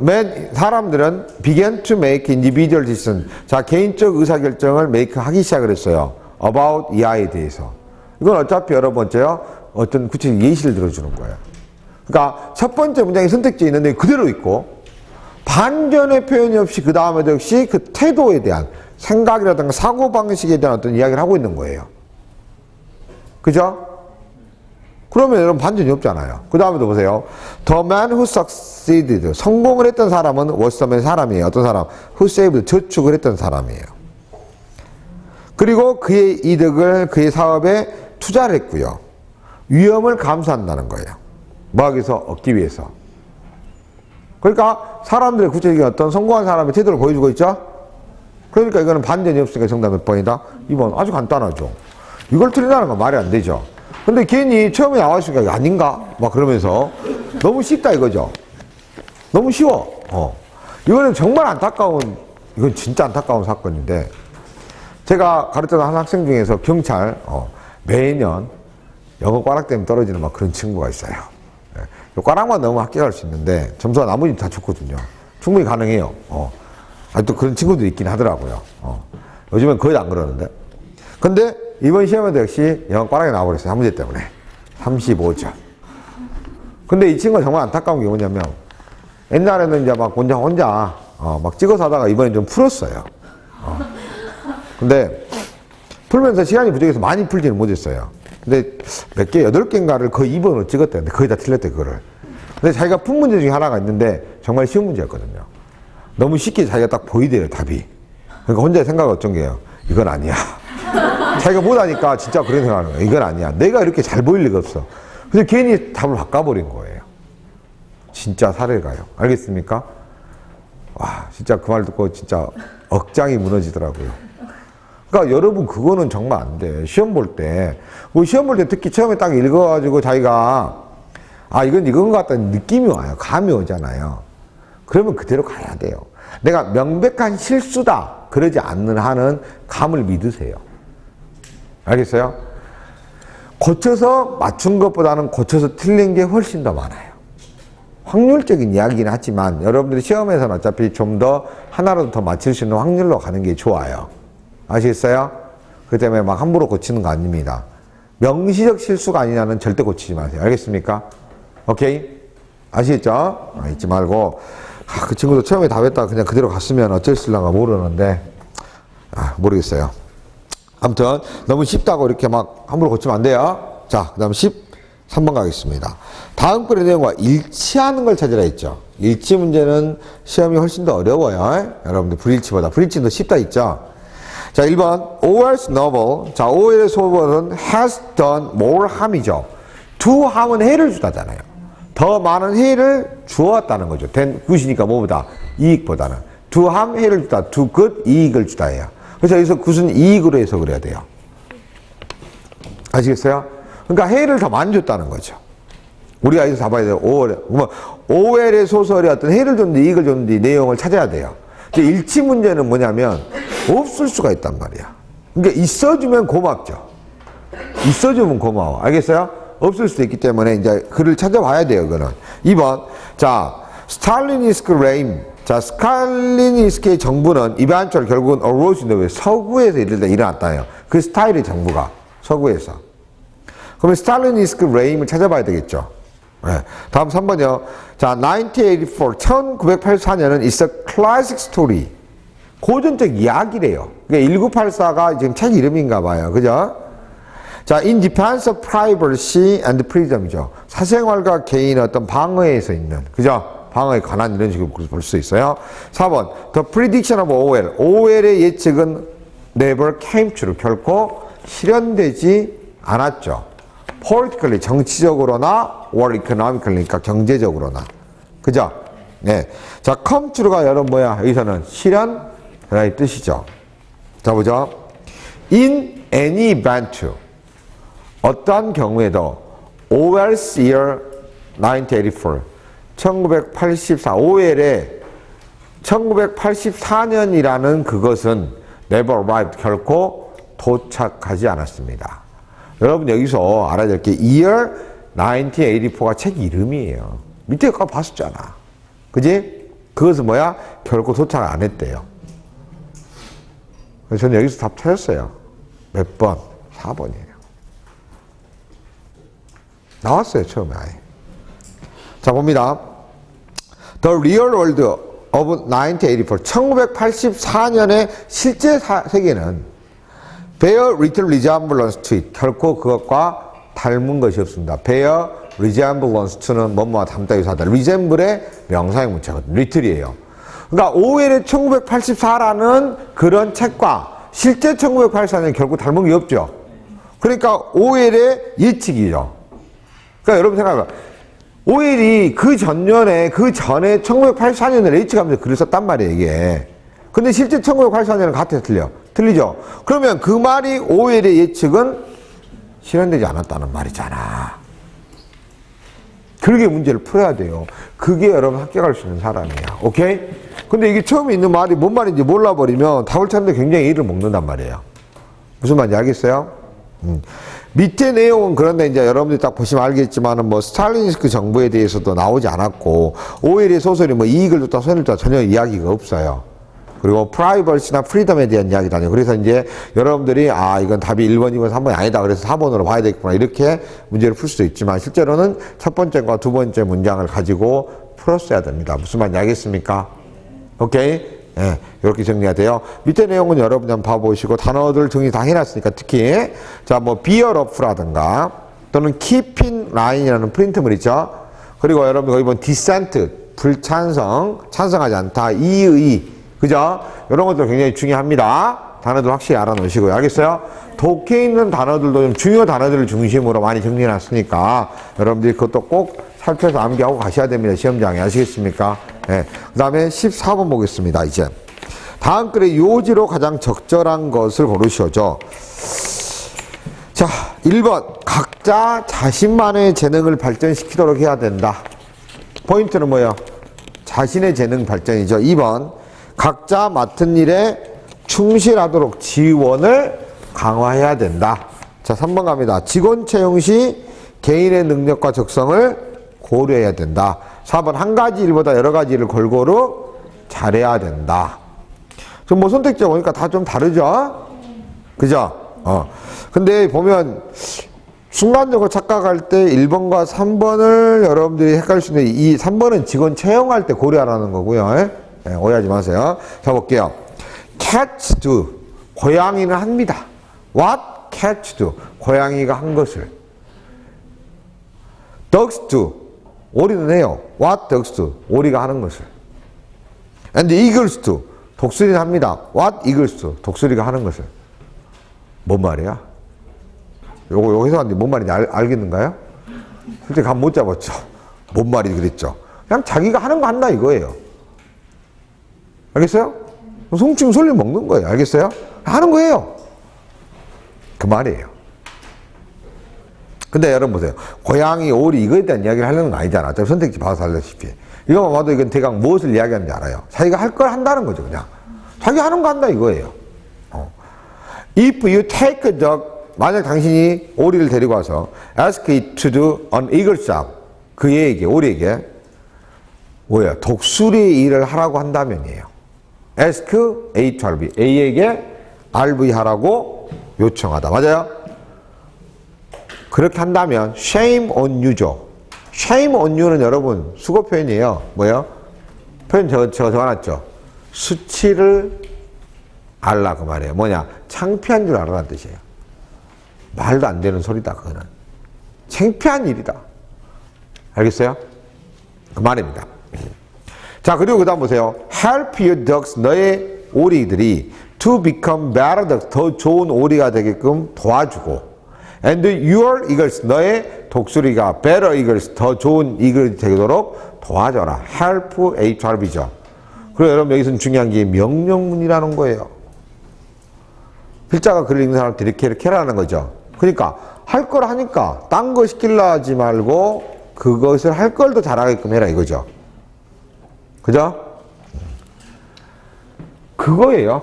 사람들은 began to make individual decision. 자, 개인적 의사결정을 하기 시작을 했어요. about 이 아이에 대해서. 이건 어차피 여러 번째요. 어떤 구체적 예시를 들어주는 거예요. 그러니까 첫 번째 문장에 선택지에 있는데 그대로 있고, 반전의 표현이 없이 그 다음에도 역시 그 태도에 대한 생각이라든가 사고방식에 대한 어떤 이야기를 하고 있는 거예요. 그죠? 그러면 여러분 반전이 없잖아요. 그 다음에도 보세요. The man who succeeded, 성공을 했던 사람은 was the man, 사람이에요. 어떤 사람? Who saved, 저축을 했던 사람이에요. 그리고 그의 이득을 그의 사업에 투자를 했고요. 위험을 감수한다는 거예요. 뭐 하기 위해서? 얻기 위해서. 그러니까 사람들의 구체적인 어떤 성공한 사람의 태도를 보여주고 있죠? 그러니까 이거는 반전이 없으니까 정답 몇 번이다? 2번. 아주 간단하죠. 이걸 틀린다는 건 말이 안 되죠. 근데 괜히 처음에 나왔으니까 이거 아닌가? 막 그러면서 너무 쉽다 이거죠. 너무 쉬워. 이거는 정말 안타까운, 이건 진짜 안타까운 사건인데, 제가 가르쳤던 한 학생 중에서 경찰, 매년 영어 꽈락 때문에 떨어지는 막 그런 친구가 있어요. 꽈락만 넣으면 합격할 수 있는데 점수가 나머지 다 좋거든요. 충분히 가능해요. 또 그런 친구들이 있긴 하더라고요. 요즘엔 거의 안 그러는데. 근데 이번 시험에도 역시 영어 꽈락이 나와버렸어요. 한 문제 때문에. 35점. 근데 이 친구가 정말 안타까운 게 뭐냐면, 옛날에는 이제 막 혼자 막 찍어서 하다가 이번엔 좀 풀었어요. 근데 풀면서 시간이 부족해서 많이 풀지는 못했어요. 근데 몇 개, 8개인가를 거의 2번으로 찍었대요. 근데 거의 다 틀렸대, 그거를. 근데 자기가 푼 문제 중에 하나가 있는데 정말 쉬운 문제였거든요. 너무 쉽게 자기가 딱 보이대요, 답이. 그러니까 혼자 생각을 어쩐 게요. 이건 아니야. 자기가 못하니까 진짜 그런 생각하는 거예요. 이건 아니야. 내가 이렇게 잘 보일 리가 없어. 그래서 괜히 답을 바꿔버린 거예요. 진짜 사례가요. 알겠습니까? 와, 진짜 그 말 듣고 진짜 억장이 무너지더라고요. 그러니까 여러분 그거는 정말 안 돼. 시험 볼 때. 뭐 시험 볼 때 특히 처음에 딱 읽어가지고 자기가 이건 이건 것 같다는 느낌이 와요. 감이 오잖아요. 그러면 그대로 가야 돼요. 내가 명백한 실수다. 그러지 않는 한은 감을 믿으세요. 알겠어요? 고쳐서 맞춘 것보다는 고쳐서 틀린 게 훨씬 더 많아요. 확률적인 이야기긴 하지만 여러분들이 시험에서는 어차피 좀 더 하나라도 더 맞출 수 있는 확률로 가는 게 좋아요. 아시겠어요? 그 때문에 막 함부로 고치는 거 아닙니다. 명시적 실수가 아니냐는 절대 고치지 마세요. 알겠습니까? 오케이? 아시겠죠? 잊지 말고. 그 친구도 처음에 답했다가 그냥 그대로 갔으면 어쩔 쓸랑가 모르는데, 모르겠어요. 아무튼, 너무 쉽다고 이렇게 막 함부로 고치면 안 돼요. 자, 그 다음 13번 가겠습니다. 다음 글의 내용과 일치하는 걸 찾으라 했죠. 일치 문제는 시험이 훨씬 더 어려워요. 여러분들 불일치보다. 불일치는 더 쉽다 했죠. 자, 1번. Orwell's novel. 자, 오웰의 소설은 has done more harm이죠. to harm은 해를 주다잖아요. 더 많은 해를 주었다는 거죠. 된 굿이니까 뭐보다? 이익보다는. to harm 해를 주다. to good 이익을 주다 해요. 그래서 여기서 굿은 이익으로 해석을 해야 돼요. 아시겠어요? 그러니까 해를 더 많이 줬다는 거죠. 우리가 여기서 잡아야 돼요. 오웰의 소설이 어떤 해를 줬는지 이익을 줬는지 내용을 찾아야 돼요. 일치 문제는 뭐냐면 없을 수가 있단 말이야. 그러니까 있어주면 고맙죠. 있어주면 고마워. 알겠어요? 없을 수도 있기 때문에 이제 글을 찾아봐야 돼요. 그거는. 2번. 자, 스탈리니스크 레임. 자, 스탈리니스크의 정부는 이반철 결국은 arose in the West. 서구에서 일어났다요. 그 스타일의 정부가 서구에서. 그러면 스탈리니스크 레임을 찾아봐야 되겠죠. 네. 다음 3번이요. 자, 1984, 1984년은 is a classic story. 고전적 이야기래요. 그러니까 1984가 지금 책 이름인가 봐요. 그죠? 자, in defense of privacy and freedom이죠. 사생활과 개인의 어떤 방어에서 있는, 그죠? 방어에 관한 이런 식으로 볼 수 있어요. 4번. The prediction of Orwell. 오웰의 예측은 never came true. 결코 실현되지 않았죠. politically, 정치적으로나 or economically, 그러니까 경제적으로나. 그죠? 네. 자, come true가 여러분 뭐야? 여기서는 실현이라는 뜻이죠. 자, 보죠. In any event. 어떠한 경우에도 Orwell's year 1984. 1984. 오웰의 1984년이라는 그것은 never arrived. 결코 도착하지 않았습니다. 여러분 여기서 알아야 될 게 year 1984가 책 이름이에요. 밑에 거 봤었잖아. 그지? 그것은 뭐야? 결코 도착을 안 했대요. 그래서 저는 여기서 답 찾았어요. 몇 번? 4번이에요. 나왔어요, 처음에 아예. 자, 봅니다. The real world of 1984. 1984년의 실제 세계는 bear little resemblance to it. 결코 그것과 닮은 것이 없습니다. bear resemblance to는 뭐뭐와 닮다 유사하다. resemble의 명사형 문자거든요. little이에요. 그러니까 오웰의 1984라는 그런 책과 실제 1984년 결국 닮은 게 없죠. 그러니까 오웰의 예측이죠. 그러니까 여러분 생각해봐. 오웰이 그 전에 1984년을 예측하면서 글을 썼단 말이에요, 이게. 근데 실제 1984년은 같아요, 틀리죠? 그러면 그 말이 오웰의 예측은 실현되지 않았다는 말이잖아. 그렇게 문제를 풀어야 돼요. 그게 여러분 합격할 수 있는 사람이야. 오케이? 근데 이게 처음에 있는 말이 뭔 말인지 몰라버리면 답을 찾는데 굉장히 일을 먹는단 말이에요. 무슨 말인지 알겠어요? 밑에 내용은 그런데 이제 여러분들이 딱 보시면 알겠지만은 뭐 스탈리니스크 정부에 대해서도 나오지 않았고 오웰의 소설이 뭐 이익을 줬다 손해를 줬다 전혀 이야기가 없어요. 그리고 프라이버시나 프리덤에 대한 이야기도 아니에요. 그래서 이제 여러분들이 이건 답이 1번, 2번, 3번이 아니다. 그래서 4번으로 봐야 되겠구나. 이렇게 문제를 풀 수도 있지만 실제로는 첫 번째과 두 번째 문장을 가지고 풀었어야 됩니다. 무슨 말인지 알겠습니까? 오케이? 예, 이렇게 정리가 돼요. 밑에 내용은 여러분이 한번 봐보시고 단어들 정리 다 해놨으니까 특히 자, 뭐 bear up라든가 또는 keep in line이라는 프린트물 있죠. 그리고 여러분 거기 보면 dissent, 불찬성, 찬성하지 않다, 이의, 그죠? 이런 것들 굉장히 중요합니다. 단어들 확실히 알아놓으시고요. 알겠어요? 독해 있는 단어들도 좀 중요 단어들을 중심으로 많이 정리해놨으니까 여러분들이 그것도 꼭 살펴서 암기하고 가셔야 됩니다. 시험장에. 아시겠습니까? 네. 그 다음에 14번 보겠습니다. 이제 다음 글의 요지로 가장 적절한 것을 고르시오죠. 자, 1번 각자 자신만의 재능을 발전시키도록 해야 된다. 포인트는 뭐예요? 자신의 재능 발전이죠. 2번 각자 맡은 일에 충실하도록 지원을 강화해야 된다. 자, 3번 갑니다. 직원 채용 시 개인의 능력과 적성을 고려해야 된다. 4번 한 가지 일보다 여러 가지 일을 골고루 잘해야 된다. 좀 뭐 선택지가 보니까 다 좀 다르죠? 그죠? 근데 보면 순간적으로 착각할 때 1번과 3번을 여러분들이 헷갈릴 수 있는데 이 3번은 직원 채용할 때 고려하라는 거고요. 예, 오해하지 마세요. 자, 볼게요. Cats do. 고양이는 합니다. What cats do. 고양이가 한 것을. Dogs do. 오리는 해요. What dogs do. 오리가 하는 것을. And eagles do. 독수리는 합니다. What eagles do. 독수리가 하는 것을. 뭔 말이야? 요거 해석하는데 뭔 말인지 알겠는가요? 솔직히 감 못 잡았죠. 뭔 말이 그랬죠. 그냥 자기가 하는 거 한다 이거예요. 알겠어요? 송충 솔리 먹는 거예요. 알겠어요? 하는 거예요. 그 말이에요. 근데 여러분 보세요. 고양이, 오리 이거에 대한 이야기를 하려는 거 아니잖아. 어차피 선택지 봐서 알다시피. 이거만 봐도 이건 대강 무엇을 이야기하는지 알아요. 자기가 할 걸 한다는 거죠. 그냥. 자기 하는 거 한다 이거예요. If you take a dog, 만약 당신이 오리를 데리고 와서 ask it to do an eagle's job, 그 애에게, 오리에게 뭐야? 독수리의 일을 하라고 한다면이에요. ask A to RV, A에게 RV 하라고 요청하다. 맞아요? 그렇게 한다면 shame on you죠. shame on you는 여러분 수거 표현이에요. 뭐예요? 표현 제가 적어놨죠. 수치를 알라 그 말이에요. 뭐냐? 창피한 줄 알아라는 뜻이에요. 말도 안 되는 소리다 그거는. 창피한 일이다. 알겠어요? 그 말입니다. 자, 그리고 그 다음 보세요. Help your dogs, 너의 오리들이 to become better dogs, 더 좋은 오리가 되게끔 도와주고, and your eagles, 너의 독수리가 better eagles, 더 좋은 이글이 되도록 도와줘라. Help HRB죠. 그리고 여러분 여기서는 중요한 게 명령문이라는 거예요. 필자가 글을 읽는 사람한테 이렇게 하라는 거죠. 그러니까 할 걸 하니까 딴 거 시키려 하지 말고 그것을 할 걸 더 잘하게끔 해라 이거죠. 그죠? 그거예요.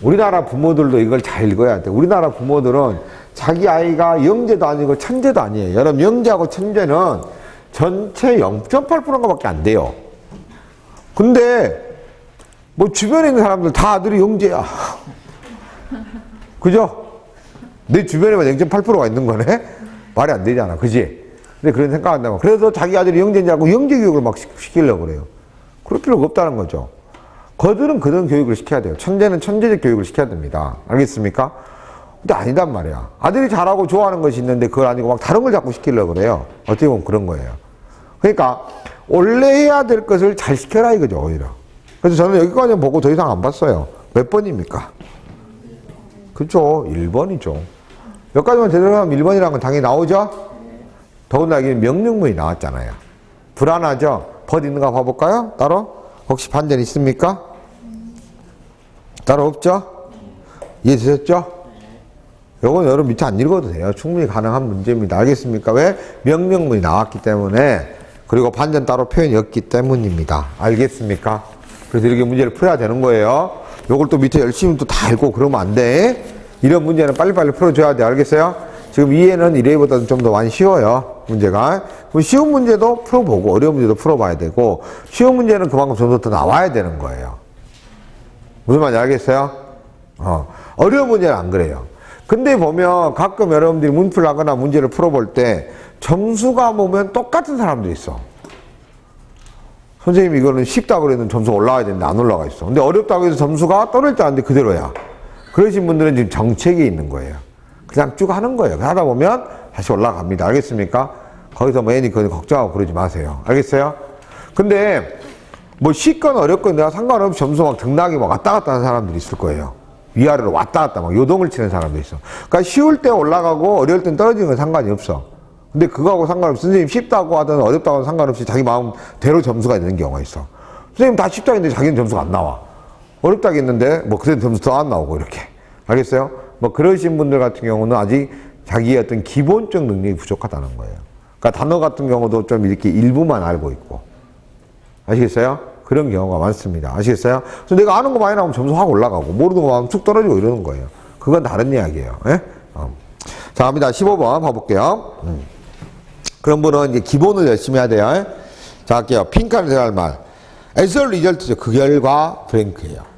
우리나라 부모들도 이걸 잘 읽어야 돼. 우리나라 부모들은 자기 아이가 영재도 아니고 천재도 아니에요. 여러분 영재하고 천재는 전체 0.8%인 것밖에 안 돼요. 근데 뭐 주변에 있는 사람들 다 아들이 영재야. 그죠? 내 주변에만 0.8%가 있는 거네? 말이 안 되잖아. 그지? 근데 그런 생각 안 나고. 그래서 자기 아들이 영재인지 알고 영재 교육을 막 시키려고 그래요. 그럴 필요가 없다는 거죠. 그들은 교육을 시켜야 돼요. 천재는 천재적 교육을 시켜야 됩니다. 알겠습니까? 근데 아니단 말이야. 아들이 잘하고 좋아하는 것이 있는데 그걸 아니고 막 다른 걸 자꾸 시키려고 그래요. 어떻게 보면 그런 거예요. 그러니까 원래 해야 될 것을 잘 시켜라 이거죠. 오히려. 그래서 저는 여기까지 보고 더 이상 안 봤어요. 몇 번입니까? 그렇죠. 1번이죠. 여기까지만 제대로 하면 1번이라는 건 당연히 나오죠? 더군다나 여기 명령문이 나왔잖아요. 불안하죠? 벗 있는가 봐볼까요? 따로? 혹시 반전 있습니까? 따로 없죠? 이해되셨죠? 요건 여러분 밑에 안 읽어도 돼요. 충분히 가능한 문제입니다. 알겠습니까? 왜? 명령문이 나왔기 때문에, 그리고 반전 따로 표현이 없기 때문입니다. 알겠습니까? 그래서 이렇게 문제를 풀어야 되는 거예요. 요걸 또 밑에 열심히 또 다 읽고 그러면 안 돼. 이런 문제는 빨리빨리 풀어줘야 돼. 알겠어요? 지금 이해는 1회보다는 좀 더 많이 쉬워요. 문제가. 그럼 쉬운 문제도 풀어보고 어려운 문제도 풀어봐야 되고, 쉬운 문제는 그만큼 점수 더 나와야 되는 거예요. 무슨 말인지 알겠어요? 어려운 문제는 안 그래요. 근데 보면 가끔 여러분들이 문풀 하거나 문제를 풀어볼 때 점수가 보면 똑같은 사람도 있어. 선생님 이거는 쉽다고 해도 점수가 올라가야 되는데 안 올라가 있어. 근데 어렵다고 해서 점수가 떨어질 줄 알았는데 그대로야. 그러신 분들은 지금 정책이 있는 거예요. 그냥 쭉 하는 거예요. 하다 보면 다시 올라갑니다. 알겠습니까? 거기서 뭐 애니 그거 걱정하고 그러지 마세요. 알겠어요? 근데 뭐 쉽건 어렵건 내가 상관없이 점수 막 등락이 막 왔다 갔다 하는 사람들이 있을 거예요. 위아래로 왔다 갔다 막 요동을 치는 사람도 있어. 그러니까 쉬울 때 올라가고 어려울 땐 떨어지는 건 상관이 없어. 근데 그거하고 상관없이 선생님 쉽다고 하든 어렵다고 하든 상관없이 자기 마음대로 점수가 되는 경우가 있어. 선생님 다 쉽다고 했는데 자기는 점수가 안 나와. 어렵다고 했는데 뭐 그래도 점수 더 안 나오고 이렇게. 알겠어요? 뭐 그러신 분들 같은 경우는 아직 자기의 어떤 기본적 능력이 부족하다는 거예요. 그러니까 단어 같은 경우도 좀 이렇게 일부만 알고 있고. 아시겠어요? 그런 경우가 많습니다. 아시겠어요? 그래서 내가 아는 거 많이 나오면 점수 확 올라가고 모르는 거 많으면 툭 떨어지고 이러는 거예요. 그건 다른 이야기예요. 예? 자, 갑니다. 15번 봐볼게요. 그런 분은 이제 기본을 열심히 해야 돼요. 자, 할게요. 핑크를 들어갈 말. as a result죠. 그 결과 브랭크예요.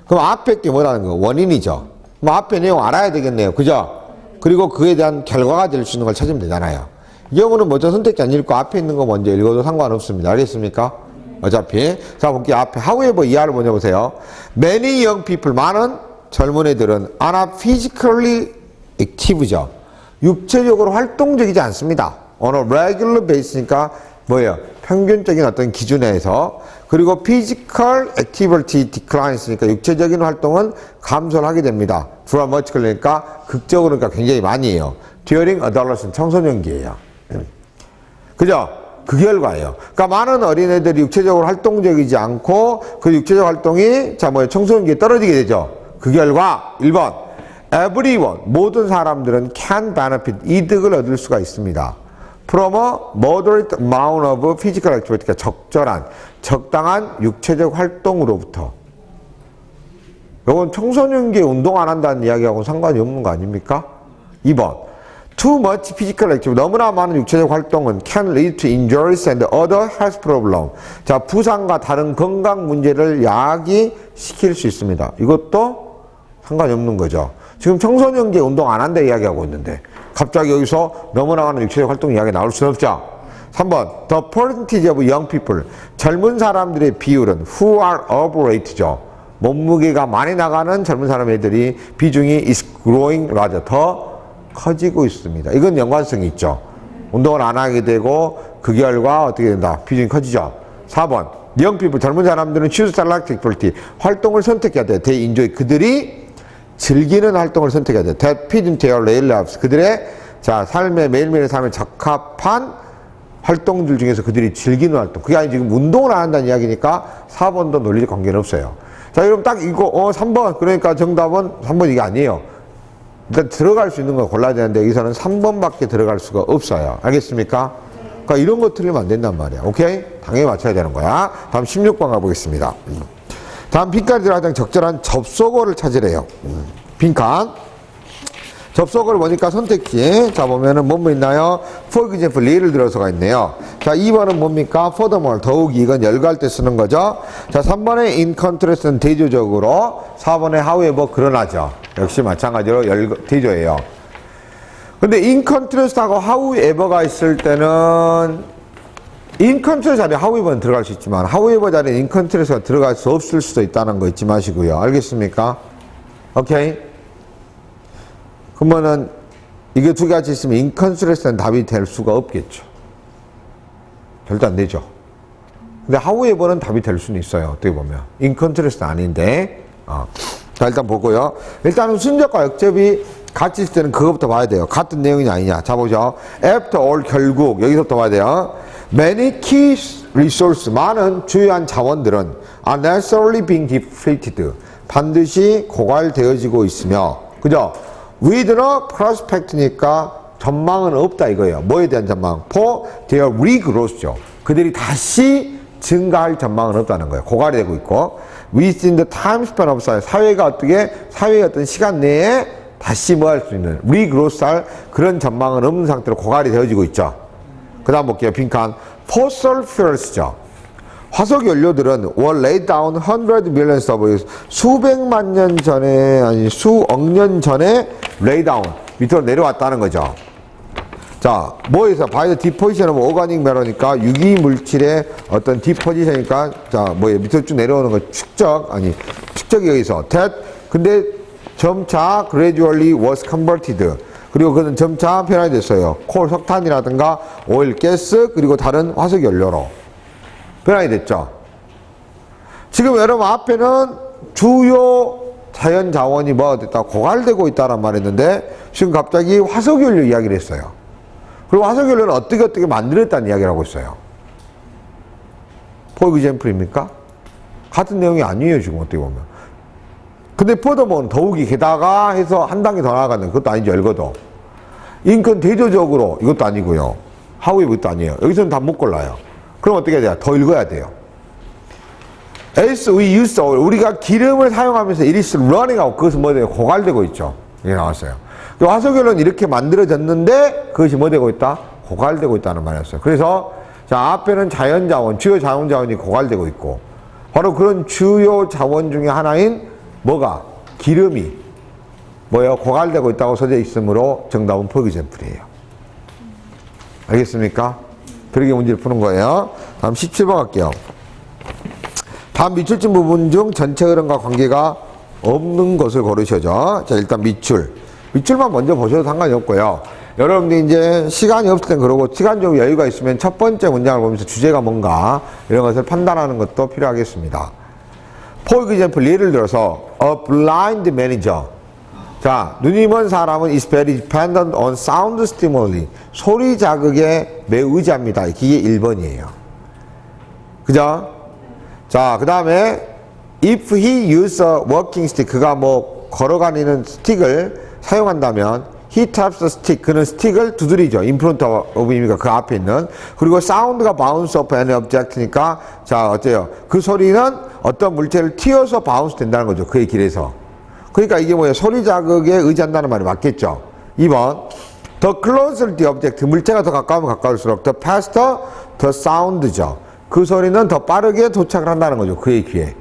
그럼 앞에 게 뭐라는 거? 원인이죠. 그럼 앞에 내용 알아야 되겠네요. 그죠? 그리고 그에 대한 결과가 될 수 있는 걸 찾으면 되잖아요. 이 경우는 먼저 선택지 안 읽고 앞에 있는 거 먼저 읽어도 상관없습니다. 알겠습니까? 어차피. 자, 볼게요. 앞에 however 이하를 먼저 보세요. Many young people, 많은 젊은 애들은 are not physically active죠. 육체적으로 활동적이지 않습니다. on a regular basis니까 뭐예요? 평균적인 어떤 기준에서. 그리고 physical activity declines니까 육체적인 활동은 감소를 하게 됩니다. dramatically니까 극적으로 그러니까 굉장히 많이 해요. during adolescence, 청소년기예요. 그죠? 그 결과예요. 그러니까 많은 어린애들이 육체적으로 활동적이지 않고 그 육체적 활동이 청소년기에 떨어지게 되죠. 그 결과 1번 everyone, 모든 사람들은 can benefit, 이득을 얻을 수가 있습니다. from a moderate amount of physical activity, 그러니까 적절한, 적당한 육체적 활동으로부터. 이건 청소년기에 운동 안 한다는 이야기하고는 상관이 없는 거 아닙니까? 2번 too much physical activity, 너무나 많은 육체적 활동은 can lead to injuries and other health problems. 자, 부상과 다른 건강 문제를 야기시킬 수 있습니다. 이것도 상관이 없는 거죠. 지금 청소년기에 운동 안 한다 이야기하고 있는데 갑자기 여기서 너무나 많은 육체적 활동 이야기 나올 수는 없죠. 3번 The percentage of young people, 젊은 사람들의 비율은 who are overweight죠. 몸무게가 많이 나가는 젊은 사람들이 비중이 is growing larger, 더 커지고 있습니다. 이건 연관성이 있죠. 운동을 안 하게 되고 그 결과 어떻게 된다? 비중이 커지죠. 4번 young people, 젊은 사람들은 choose select activity, 활동을 선택해야 돼. they enjoy, 그들이 즐기는 활동을 선택해야 돼. that fit into their daily lives, 그들의 삶의 매일매일의 삶에 적합한 활동들 중에서 그들이 즐기는 활동. 그게 아니 지금 운동을 안 한다는 이야기니까 4번도 논리적 관계는 없어요. 자, 그럼 딱 이거 3번. 그러니까 정답은 3번 이게 아니에요. 일단 들어갈 수 있는 걸 골라야 되는데 여기서는 3번밖에 들어갈 수가 없어요. 알겠습니까? 그러니까 이런 거 틀리면 안 된단 말이야. 오케이? 당연히 맞춰야 되는 거야. 다음 16번 가보겠습니다. 다음 빈칸에 들어가장 적절한 접속어를 찾으래요. 빈칸. 접속어를 보니까 선택지. 자, 보면은 뭐 있나요? For example, 예를 들어서가 있네요. 자, 2번은 뭡니까? Furthermore, 더욱이. 이건 열거할 때 쓰는 거죠. 자, 3번에 in contrast는 대조적으로. 4번에 however, 그러나죠. 역시 마찬가지로 대조예요. 근데 in contrast하고 however가 있을 때는 in contrast 자리에 however는 들어갈 수 있지만 however 자리에 in contrast가 들어갈 수 없을 수도 있다는 거 잊지 마시고요. 알겠습니까? 오케이? 그러면은 이게 두 가지 있으면 in contrast는 답이 될 수가 없겠죠. 절대 안 되죠. 근데 however는 답이 될 수는 있어요. 어떻게 보면 in contrast는 아닌데. 자, 일단 보고요. 일단은 순접과 역접이 같이 있을 때는 그거부터 봐야 돼요. 같은 내용이냐 아니냐. 자, 보죠. After all, 결국 여기서부터 봐야 돼요. Many key resources, 많은 주요한 자원들은 are necessarily being depleted, 반드시 고갈되어지고 있으며, 그죠? With no prospect니까 전망은 없다 이거예요. 뭐에 대한 전망? For their regrowth죠. 그들이 다시 증가할 전망은 없다는 거예요. 고갈이 되고 있고, within the time span of society, 사회의 어떤 시간 내에 다시 뭐 할 수 있는 regrowth 할 그런 전망은 없는 상태로 고갈이 되어지고 있죠. 그 다음 볼게요. 빈칸. fossil fuels죠. 화석 연료들은 were laid down hundred millions of years, 수백만 년 전에, 아니 수억 년 전에 lay down, 밑으로 내려왔다는 거죠. 자, 뭐에서 바이오 디포지션 오브 오가닉 매러니까 유기 물질의 어떤 디포지션이니까 자, 밑으로 쭉 내려오는 거 축적이 여기서 that, 근데 점차 gradually was converted, 그리고 그는 점차 변화가 됐어요. 콜, 석탄이라든가 오일, 가스, 그리고 다른 화석 연료로 변화가 됐죠. 지금 여러분 앞에는 주요 자연 자원이 뭐가 됐다? 고갈되고 있다란 말했는데 지금 갑자기 화석 연료 이야기를 했어요. 그리고 화석 연료는 어떻게 만들었다는 이야기를 하고 있어요. For example입니까? 같은 내용이 아니에요, 지금 어떻게 보면. 근데 furthermore, 더욱이 게다가 해서 한 단계 더 나아가는 그것도 아니죠, 열거도. 인권 대조적으로 이것도 아니고요. however 이것도 아니에요. 여기서는 다 못 골라요. 그럼 어떻게 해야 돼요? 더 읽어야 돼요. As we use oil, 우리가 기름을 사용하면서 it is running out, 그것은 뭐 돼요? 고갈되고 있죠. 이게 나왔어요. 화석연료는 이렇게 만들어졌는데 그것이 뭐 되고 있다? 고갈되고 있다는 말이었어요. 그래서 자, 앞에는 자연자원, 주요 자원이 고갈되고 있고 바로 그런 주요 자원 중에 하나인 뭐가? 기름이 뭐예요? 고갈되고 있다고 써져 있으므로 정답은 for example이에요. 알겠습니까? 그렇게 문제를 푸는 거예요. 다음 17번 갈게요. 다음 밑줄진 부분 중 전체 흐름과 관계가 없는 것을 고르셔죠. 자, 일단 밑줄만 먼저 보셔도 상관이 없고요. 여러분들이 이제 시간이 없을 땐 그러고 시간적 여유가 있으면 첫 번째 문장을 보면서 주제가 뭔가 이런 것을 판단하는 것도 필요하겠습니다. For example, 예를 들어서 a blind manager. 자, 눈이 먼 사람은 is very dependent on sound stimuli. 소리 자극에 매우 의지합니다. 이게 1번이에요. 그죠? 자, 그 다음에 if he use a walking stick, 그가 뭐 걸어다니는 스틱을 사용한다면 he taps the stick, 그는 스틱을 두드리죠. in front of him이니까 그 앞에 있는. 그리고 sound가 bounce off an object니까 자, 어때요? 그 소리는 어떤 물체를 튀어서 바운스 된다는 거죠. 그의 길에서. 그러니까 이게 뭐예요? 소리 자극에 의지한다는 말이 맞겠죠. 2번 the closer the object, 물체가 더 가까우면 가까울수록 the faster the sound죠. 그 소리는 더 빠르게 도착을 한다는 거죠. 그의 귀에.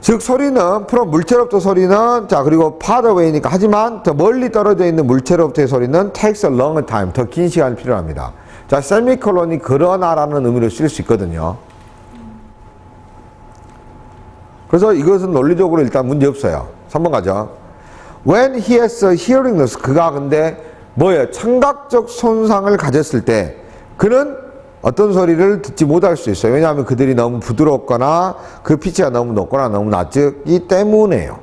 즉 소리는 프롬 물체로부터 소리는 자 그리고 farther away니까 하지만 더 멀리 떨어져 있는 물체로부터의 소리는 takes a longer time, 더 긴 시간이 필요합니다. 자 세미콜론이 그러나라는 의미로 쓸 수 있거든요. 그래서 이것은 논리적으로 일단 문제 없어요. 3번 가죠. When he has a hearing loss, 그가 근데 뭐예요? 청각적 손상을 가졌을 때 그는 어떤 소리를 듣지 못할 수 있어요. 왜냐하면 그들이 너무 부드럽거나 그 피치가 너무 높거나 너무 낮기 때문에요.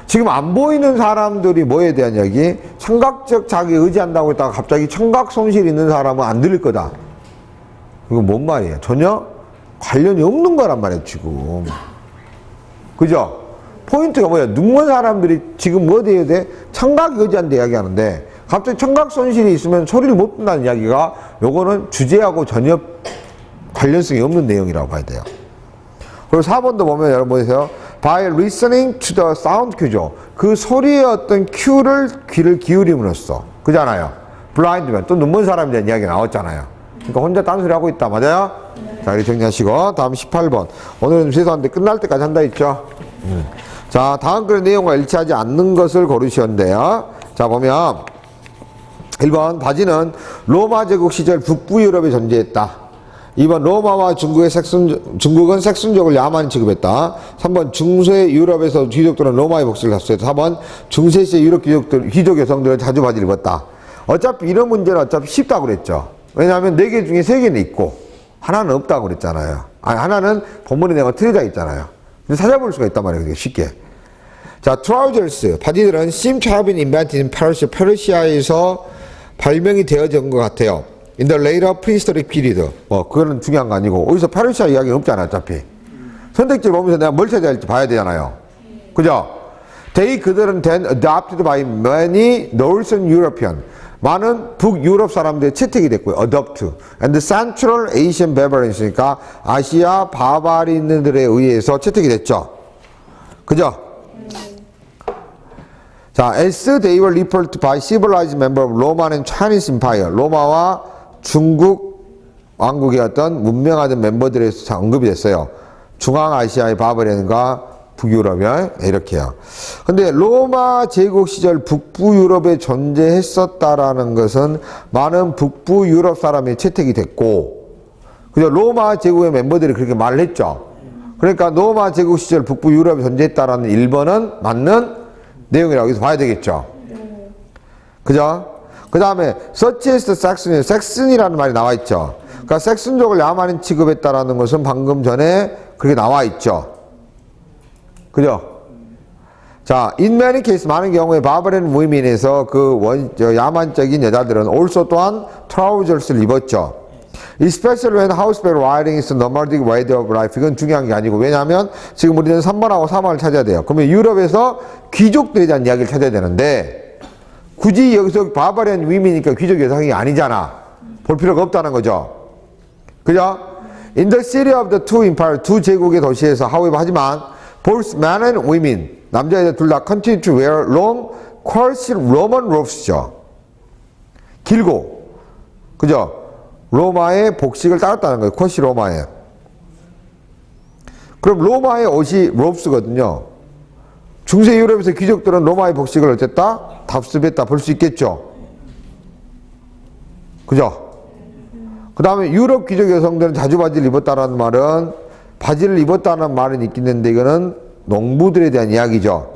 지금 안 보이는 사람들이 뭐에 대한 이야기? 청각적 자기에 의지한다고 했다가 갑자기 청각 손실이 있는 사람은 안 들릴 거다. 이건 뭔 말이에요? 전혀 관련이 없는 거란 말이에요, 지금. 그죠? 포인트가 뭐야? 눈먼 사람들이 지금 뭐 돼야 돼? 청각이 의지한다 이야기하는데 갑자기 청각 손실이 있으면 소리를 못 듣는다는 이야기가 요거는 주제하고 전혀 관련성이 없는 내용이라고 봐야 돼요. 그리고 4번도 보면 여러분 보세요. By listening to the sound cue죠. 그 소리의 어떤 큐를 귀를 기울임으로써. 그잖아요. 블라인드면 또 눈먼 사람에 대한 이야기 나왔잖아요. 그러니까 혼자 딴소리 하고 있다. 맞아요? 자, 이렇게 정리하시고 다음 18번. 오늘은 죄송한데 끝날 때까지 한다 했죠? 자, 다음 글의 내용과 일치하지 않는 것을 고르시는데요. 자, 보면 1번 바지는 로마 제국 시절 북부 유럽에 존재했다. 2번 로마와 중국은 색순족을 야만인 취급했다. 3번 중세 유럽에서 귀족들은 로마의 복식을 샀어요. 4번 중세시의 유럽 귀족 여성들은 자주 바지를 입었다. 어차피 이런 문제는 어차피 쉽다고 그랬죠. 왜냐하면 4개 중에 3개는 있고 하나는 없다고 그랬잖아요. 아니 하나는 본문의 내용과 틀려져 있잖아요. 근데 찾아볼 수가 있단 말이에요. 되게 쉽게. 자, trousers 바지들은 seem to have been invented in Persia. 페르시아에서 발명이 되어진 것 같아요. In the later prehistoric period. 그거는 중요한 거 아니고 어디서 페르시아 이야기는 없잖아요. 어차피. 선택지 보면서 내가 뭘 찾아야 할지 봐야 되잖아요. 그죠? 그들은 then adopted by many Northern European. 많은 북유럽 사람들이 채택이 됐고요. adopt. And the Central Asian barbarians니까 아시아 바바리인들에 의해서 채택이 됐죠. 그죠? 자, as they were referred by civilized member of Roman and Chinese Empire. 로마와 중국 왕국의 어떤 문명하던 멤버들에서 언급이 됐어요. 중앙아시아의 바바리안과 북유럽이요. 이렇게요. 근데 로마 제국 시절 북부 유럽에 존재했었다라는 것은 많은 북부 유럽 사람이 채택이 됐고, 그죠? 로마 제국의 멤버들이 그렇게 말을 했죠. 그러니까 로마 제국 시절 북부 유럽에 존재했다라는 1번은 맞는 내용이라고 해서 봐야 되겠죠. 그죠? 그 다음에 such as the Saxon, 섹슨이라는 말이 나와 있죠. 그러니까 섹슨족을 야만인 취급했다라는 것은 방금 전에 그렇게 나와 있죠. 그죠? 자, in many cases 많은 경우에 바바리안 women에서 야만적인 여자들은 also 또한 trousers를 입었죠. Especially when horseback riding is the nomadic way of life. 이건 중요한 게 아니고 왜냐하면 지금 우리는 3번하고 4번을 찾아야 돼요. 그러면 유럽에서 귀족들에 대한 이야기를 찾아야 되는데 굳이 여기서 바바리안 women이니까 귀족 여성이 아니잖아. 볼 필요가 없다는 거죠. 그죠? In the city of the two empires, 두 제국의 도시에서 하지만 both men and women, 남자 여자 둘 다 continue to wear long, coarse Roman robes죠. 길고, 그죠? 로마의 복식을 따랐다는 거예요. 코시 로마에. 그럼 로마의 옷이 robes거든요. 중세 유럽에서 귀족들은 로마의 복식을 어쨌다? 답습했다 볼 수 있겠죠. 그죠? 그 다음에 유럽 귀족 여성들은 자주 바지를 입었다라는 말은 바지를 입었다는 말은 있겠는데 이거는 농부들에 대한 이야기죠.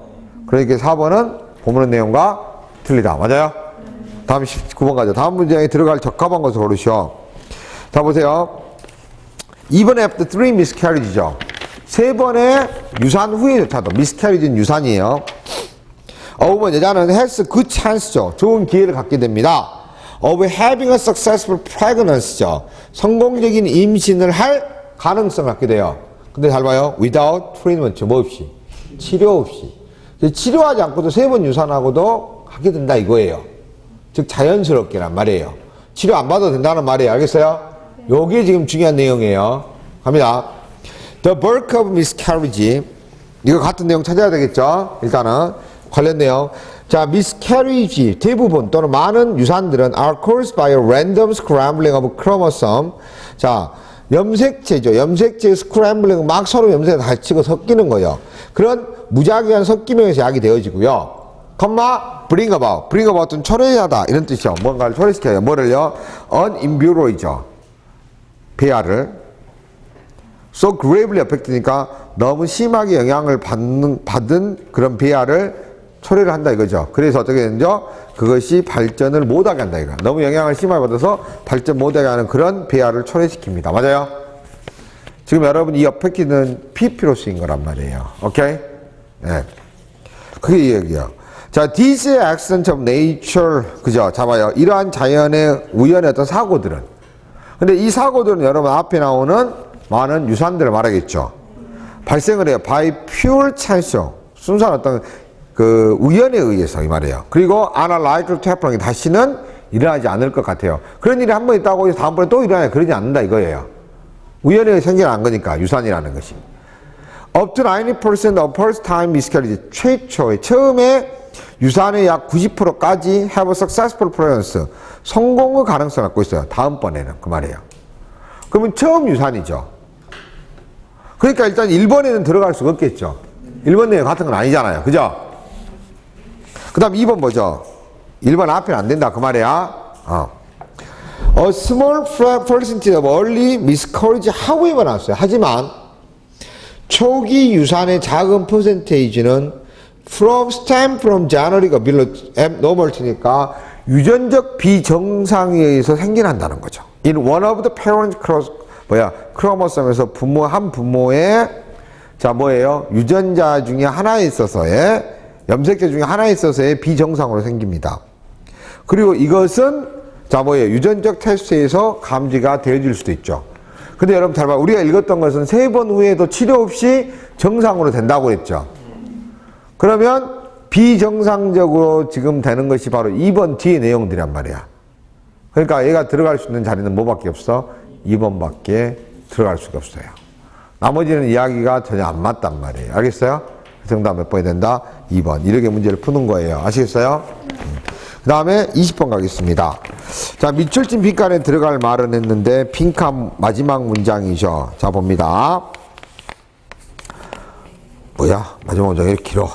그러니까 4번은 보문의 내용과 틀리다. 맞아요? 다음 19번 가죠. 다음 문장에 들어갈 적합한 것을 고르시오. 자, 보세요. 2번에 after 3 miscarriage죠. 3번의 유산 후에조차도 miscarriage는 유산이에요. 5번 여자는 has good chance죠. 좋은 기회를 갖게 됩니다. of having a successful pregnancy죠. 성공적인 임신을 할 가능성을 갖게 돼요. 근데 잘 봐요. without treatment, 뭐 없이. 치료 없이. 치료하지 않고도 3번 유산하고도 하게 된다 이거예요. 즉 자연스럽게란 말이에요. 치료 안 받아도 된다는 말이에요. 알겠어요? 요게 지금 중요한 내용이에요. 갑니다. The bulk of miscarriage. 이거 같은 내용 찾아야 되겠죠? 일단은 관련 내용. 자, miscarriage 대부분 또는 많은 유산들은 are caused by a random scrambling of chromosome. 자, 염색체죠. 염색체 스크램블링 막 서로 염색에 다치고 섞이는 거예요. 그런 무작위한 섞이면서 약이 되어지고요. 컴마 bring about. bring about은 초래하다 이런 뜻이요. 뭔가를 초래시켜요. 뭐를요? uninview이죠. 배아를 so gravely affect니까 너무 심하게 영향을 받은 그런 배아를 초래를 한다 이거죠. 그래서 어떻게 되는죠? 그것이 발전을 못하게 한다 이거. 너무 영향을 심하게 받아서 발전 못하게 하는 그런 배아를 초래시킵니다. 맞아요? 지금 여러분 이 affect는 PP로 쓰인 거란 말이에요. 오케이? 네. 그게 이 얘기야. 자, these accidents of nature, 그죠? 잡아요. 이러한 자연의 우연의 어떤 사고들은. 근데 이 사고들은 여러분 앞에 나오는 많은 유산들을 말하겠죠. 발생을 해요. by pure chance. 순수한 어떤 그 우연에 의해서 이 말이에요. 그리고 are likely to happen. 다시는 일어나지 않을 것 같아요. 그런 일이 한 번 있다고 해서 다음번에 또 일어나냐 그러지 않는다 이거예요. 우연에 생겨난 거니까 유산이라는 것이. Up to 90% of first time miscarriage. 최초의 처음에 유산의 약 90%까지 have a successful pregnancy. 성공의 가능성을 갖고 있어요. 다음번에는 그 말이에요. 그러면 처음 유산이죠. 그러니까 일단 1번에는 들어갈 수가 없겠죠. 1번 내용 같은 건 아니잖아요. 그죠? 그 다음 2번 뭐죠? 1번 앞에는 안 된다 그 말이야. A small percentage of early miscarriage however 나왔어요. 하지만 초기 유산의 작은 퍼센테이지는 stem from January가 abnormality니까 유전적 비정상에 의해서 생겨난다는 거죠. In one of the parent chromosome에서 한 부모의 자 뭐예요? 유전자 중에 하나에 있어서의 염색체 중에 하나에 있어서의 비정상으로 생깁니다. 그리고 이것은 자 뭐예요? 유전적 테스트에서 감지가 되어질 수도 있죠. 근데 여러분 잘 봐요. 우리가 읽었던 것은 3번 후에도 치료 없이 정상으로 된다고 했죠. 그러면 비정상적으로 지금 되는 것이 바로 2번 뒤의 내용들이란 말이야. 그러니까 얘가 들어갈 수 있는 자리는 뭐밖에 없어? 2번밖에 들어갈 수가 없어요. 나머지는 이야기가 전혀 안 맞단 말이에요. 알겠어요? 정답 몇 번이 된다? 2번. 이렇게 문제를 푸는 거예요. 아시겠어요? 그 다음에 20번 가겠습니다. 자, 밑줄진 빈칸에 들어갈 말은 했는데 빈칸 마지막 문장이죠. 자, 봅니다. 뭐야? 마지막 문장이 이렇게 길어.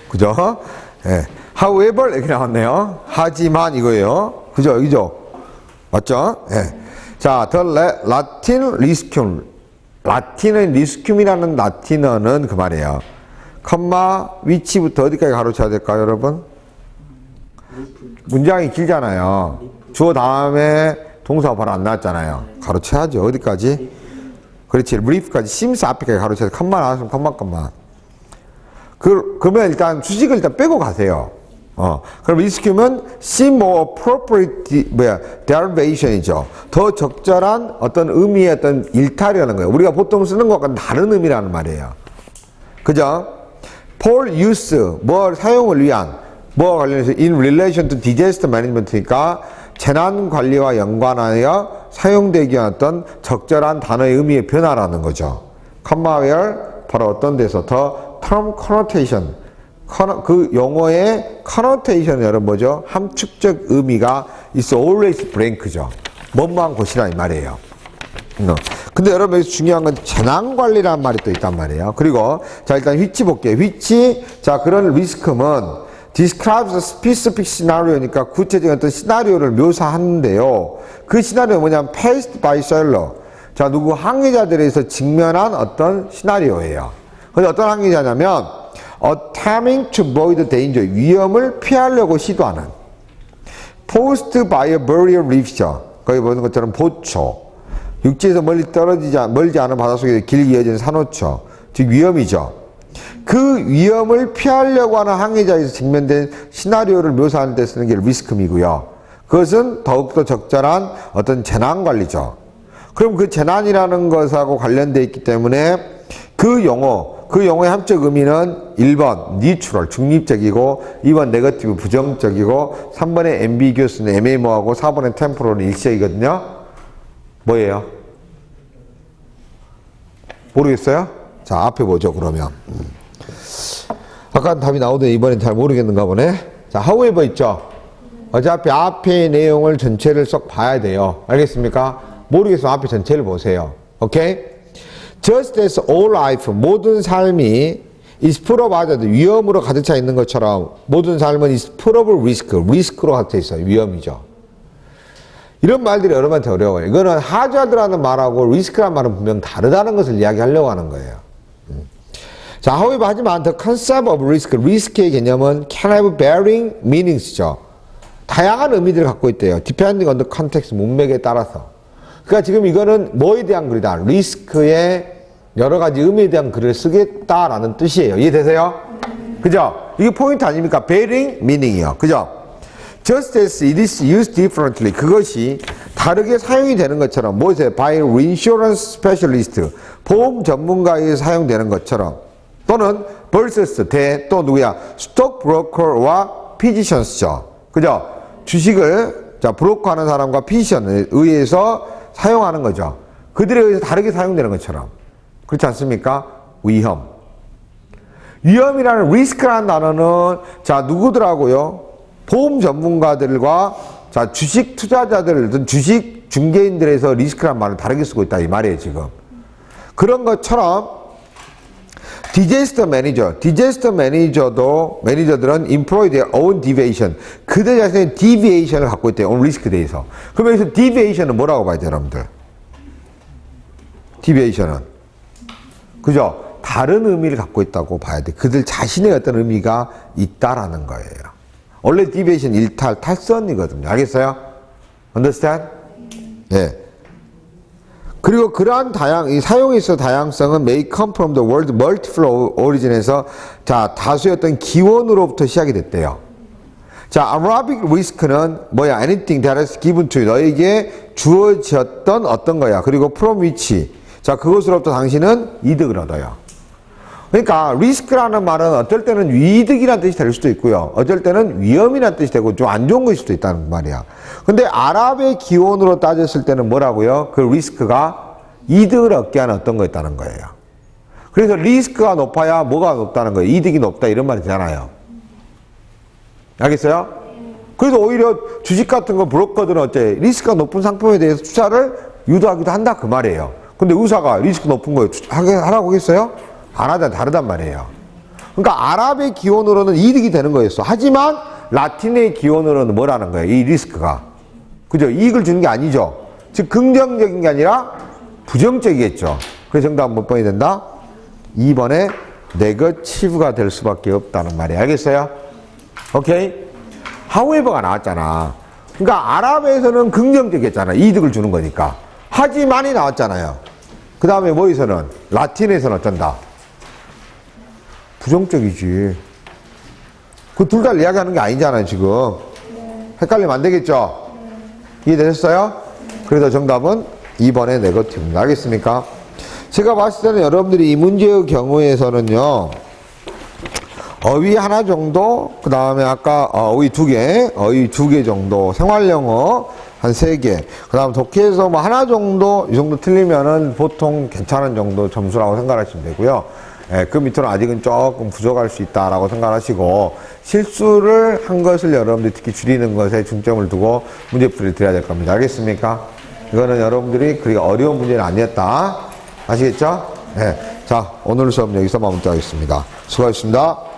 그죠? 예. However 이렇게 나왔네요. 하지만 이거예요. 그죠? 여기죠? 맞죠? 예. 자, the Latin riscum. 라틴의 리스큐이라는 라틴어는 그 말이에요. 컴마 위치부터 어디까지 가로쳐야 될까요, 여러분? 문장이 길잖아요. 주어 다음에 동사가 바로 안 나왔잖아요. 가로쳐야죠. 어디까지? 그렇지. brief까지 심스 앞에까지 가로쳐야 돼. 컴마 나왔으면 컴마. 그러면 일단 수식을 일단 빼고 가세요. 그럼 리스큐면 seem more appropriate, derivation이죠. 더 적절한 어떤 의미의 어떤 일탈이라는 거예요. 우리가 보통 쓰는 것과는 다른 의미라는 말이에요. 그죠? for use, 사용을 위한, 관련해서 in relation to disaster management니까 재난 관리와 연관하여 사용되기 위한 어떤 적절한 단어의 의미의 변화라는 거죠. where 바로 어떤 데서 더 term connotation, 그 용어의 connotation은 여러분 뭐죠? 함축적 의미가 is always blank죠. 뭐뭐한 곳이라 이 말이에요. 근데 여러분 여기서 중요한 건 재난관리라는 말이 또 있단 말이에요. 그리고 자 일단 which 볼게요. which 자 그런 리스크는 describes a specific scenario니까 구체적인 어떤 시나리오를 묘사하는데요. 그 시나리오가 뭐냐면 faced by seller. 자 누구 항해자들에서 직면한 어떤 시나리오예요. 근데 어떤 항해자냐면 attempting to avoid danger. 위험을 피하려고 시도하는. posed by a barrier reef죠. 거기 보는 것처럼 보초. 육지에서 멀지 않은 바닷속에 길게 이어진 산호초. 즉 위험이죠. 그 위험을 피하려고 하는 항해자에서 직면된 시나리오를 묘사하는 데 쓰는 게 리스크이고요. 그것은 더욱더 적절한 어떤 재난관리죠. 그럼 그 재난이라는 것하고 관련되어 있기 때문에 그 용어의 함적 의미는 1번 니추럴 중립적이고 2번 네거티브 부정적이고 3번의 앰비규어스는 애매모호하고 4번의 템포럴은 일시적이거든요. 뭐예요? 모르겠어요? 자 앞에 보죠 그러면. 아까 답이 나오더니 이번엔 잘 모르겠는가 보네. 자 however 있죠. 어차피 앞에 내용을 전체를 쏙 봐야 돼요. 알겠습니까? 모르겠으면 앞에 전체를 보세요. 오케이? Just as all life 모든 삶이 is full of hazard 위험으로 가득 차 있는 것처럼 모든 삶은 is full of risk 리스크로 가득 차 있어요. 위험이죠. 이런 말들이 여러분한테 어려워요. 이거는 hazard라는 말하고 risk라는 말은 분명 다르다는 것을 이야기하려고 하는 거예요. 자, however, 하지만 the concept of risk, 리스크의 개념은 can have varying meanings죠. 다양한 의미들을 갖고 있대요. depending on the context, 문맥에 따라서. 그러니까 지금 이거는 뭐에 대한 글이다? 리스크의 여러 가지 의미에 대한 글을 쓰겠다라는 뜻이에요. 이해되세요? 그죠? 이게 포인트 아닙니까? varying meaning이요. 그죠? Just as it is used differently. 그것이 다르게 사용이 되는 것처럼, 뭐세요? By reinsurance specialist. 보험 전문가에 사용되는 것처럼. 또는 versus 또 누구야? stockbroker와 physicians죠. 그죠? 주식을 자 브로커 하는 사람과 physician에 의해서 사용하는 거죠. 그들에 의해서 다르게 사용되는 것처럼. 그렇지 않습니까? 위험이라는 risk라는 단어는 자 누구더라고요? 보험 전문가들과 자 주식 투자자들, 주식 중개인들에서 리스크라는 말을 다르게 쓰고 있다 이 말이에요 지금. 그런 것처럼 디제스터 매니저들은 employ their own deviation. 그들 자신의 deviation을 갖고 있대요. on risk에 대해서. 그럼 여기서 deviation은 뭐라고 봐야 돼요, 여러분들? deviation은. 그죠? 다른 의미를 갖고 있다고 봐야 돼. 그들 자신의 어떤 의미가 있다라는 거예요. 원래 deviation 일탈, 탈선이거든요. 알겠어요? understand? 예. 그리고 그러한 이 사용에 있어 다양성은 may come from the word multiple origin에서 자 다수의 어떤 기원으로부터 시작이 됐대요. 자 Arabic risk는 뭐야? anything that is given to you. 너에게 주어졌던 어떤 거야. 그리고 from which 자 그것으로부터 당신은 이득을 얻어요. 그러니까 리스크라는 말은 어떨 때는 이득이라는 뜻이 될 수도 있고요. 어떨 때는 위험이라는 뜻이 되고 좀 안 좋은 것일 수도 있다는 말이야. 근데 아랍의 기원으로 따졌을 때는 뭐라고요? 그 리스크가 이득을 얻게 하는 어떤 거였다는 거예요. 그래서 리스크가 높아야 뭐가 높다는 거예요? 이득이 높다 이런 말이 되잖아요. 알겠어요? 그래서 오히려 주식 같은 거 브로커들은 어째 리스크가 높은 상품에 대해서 투자를 유도하기도 한다 그 말이에요. 근데 의사가 리스크 높은 거 하라고 하겠어요? 안 하다 다르단 말이에요. 그러니까 아랍의 기원으로는 이득이 되는 거였어. 하지만 라틴의 기원으로는 뭐라는 거예요? 이 리스크가. 그죠? 이익을 주는 게 아니죠. 즉 긍정적인 게 아니라 부정적이겠죠. 그래서 정답은 몇 번이 된다? 2번에 네거티브가 될 수밖에 없다는 말이에요. 알겠어요? 오케이? however가 나왔잖아. 그러니까 아랍에서는 긍정적이었잖아. 이득을 주는 거니까. 하지만이 나왔잖아요. 그 다음에 뭐에서는? 라틴에서는 어쩐다? 부정적이지. 그 둘 다 이야기하는 게 아니잖아요, 지금. 헷갈리면 안 되겠죠? 이해되셨어요? 그래서 정답은 2번의 네거티브입니다. 알겠습니까? 제가 봤을 때는 여러분들이 이 문제의 경우에서는요, 어휘 하나 정도, 그 다음에 아까 어휘 두 개 정도, 생활영어 한 3개, 그 다음 독해에서 뭐 하나 정도, 이 정도 틀리면은 보통 괜찮은 정도 점수라고 생각하시면 되고요. 예, 그 밑으로 아직은 조금 부족할 수 있다라고 생각하시고, 실수를 한 것을 여러분들이 특히 줄이는 것에 중점을 두고 문제풀이를 드려야 될 겁니다. 알겠습니까? 이거는 여러분들이 그리 어려운 문제는 아니었다. 아시겠죠? 네. 자, 오늘 수업 여기서 마무리하겠습니다. 수고하셨습니다.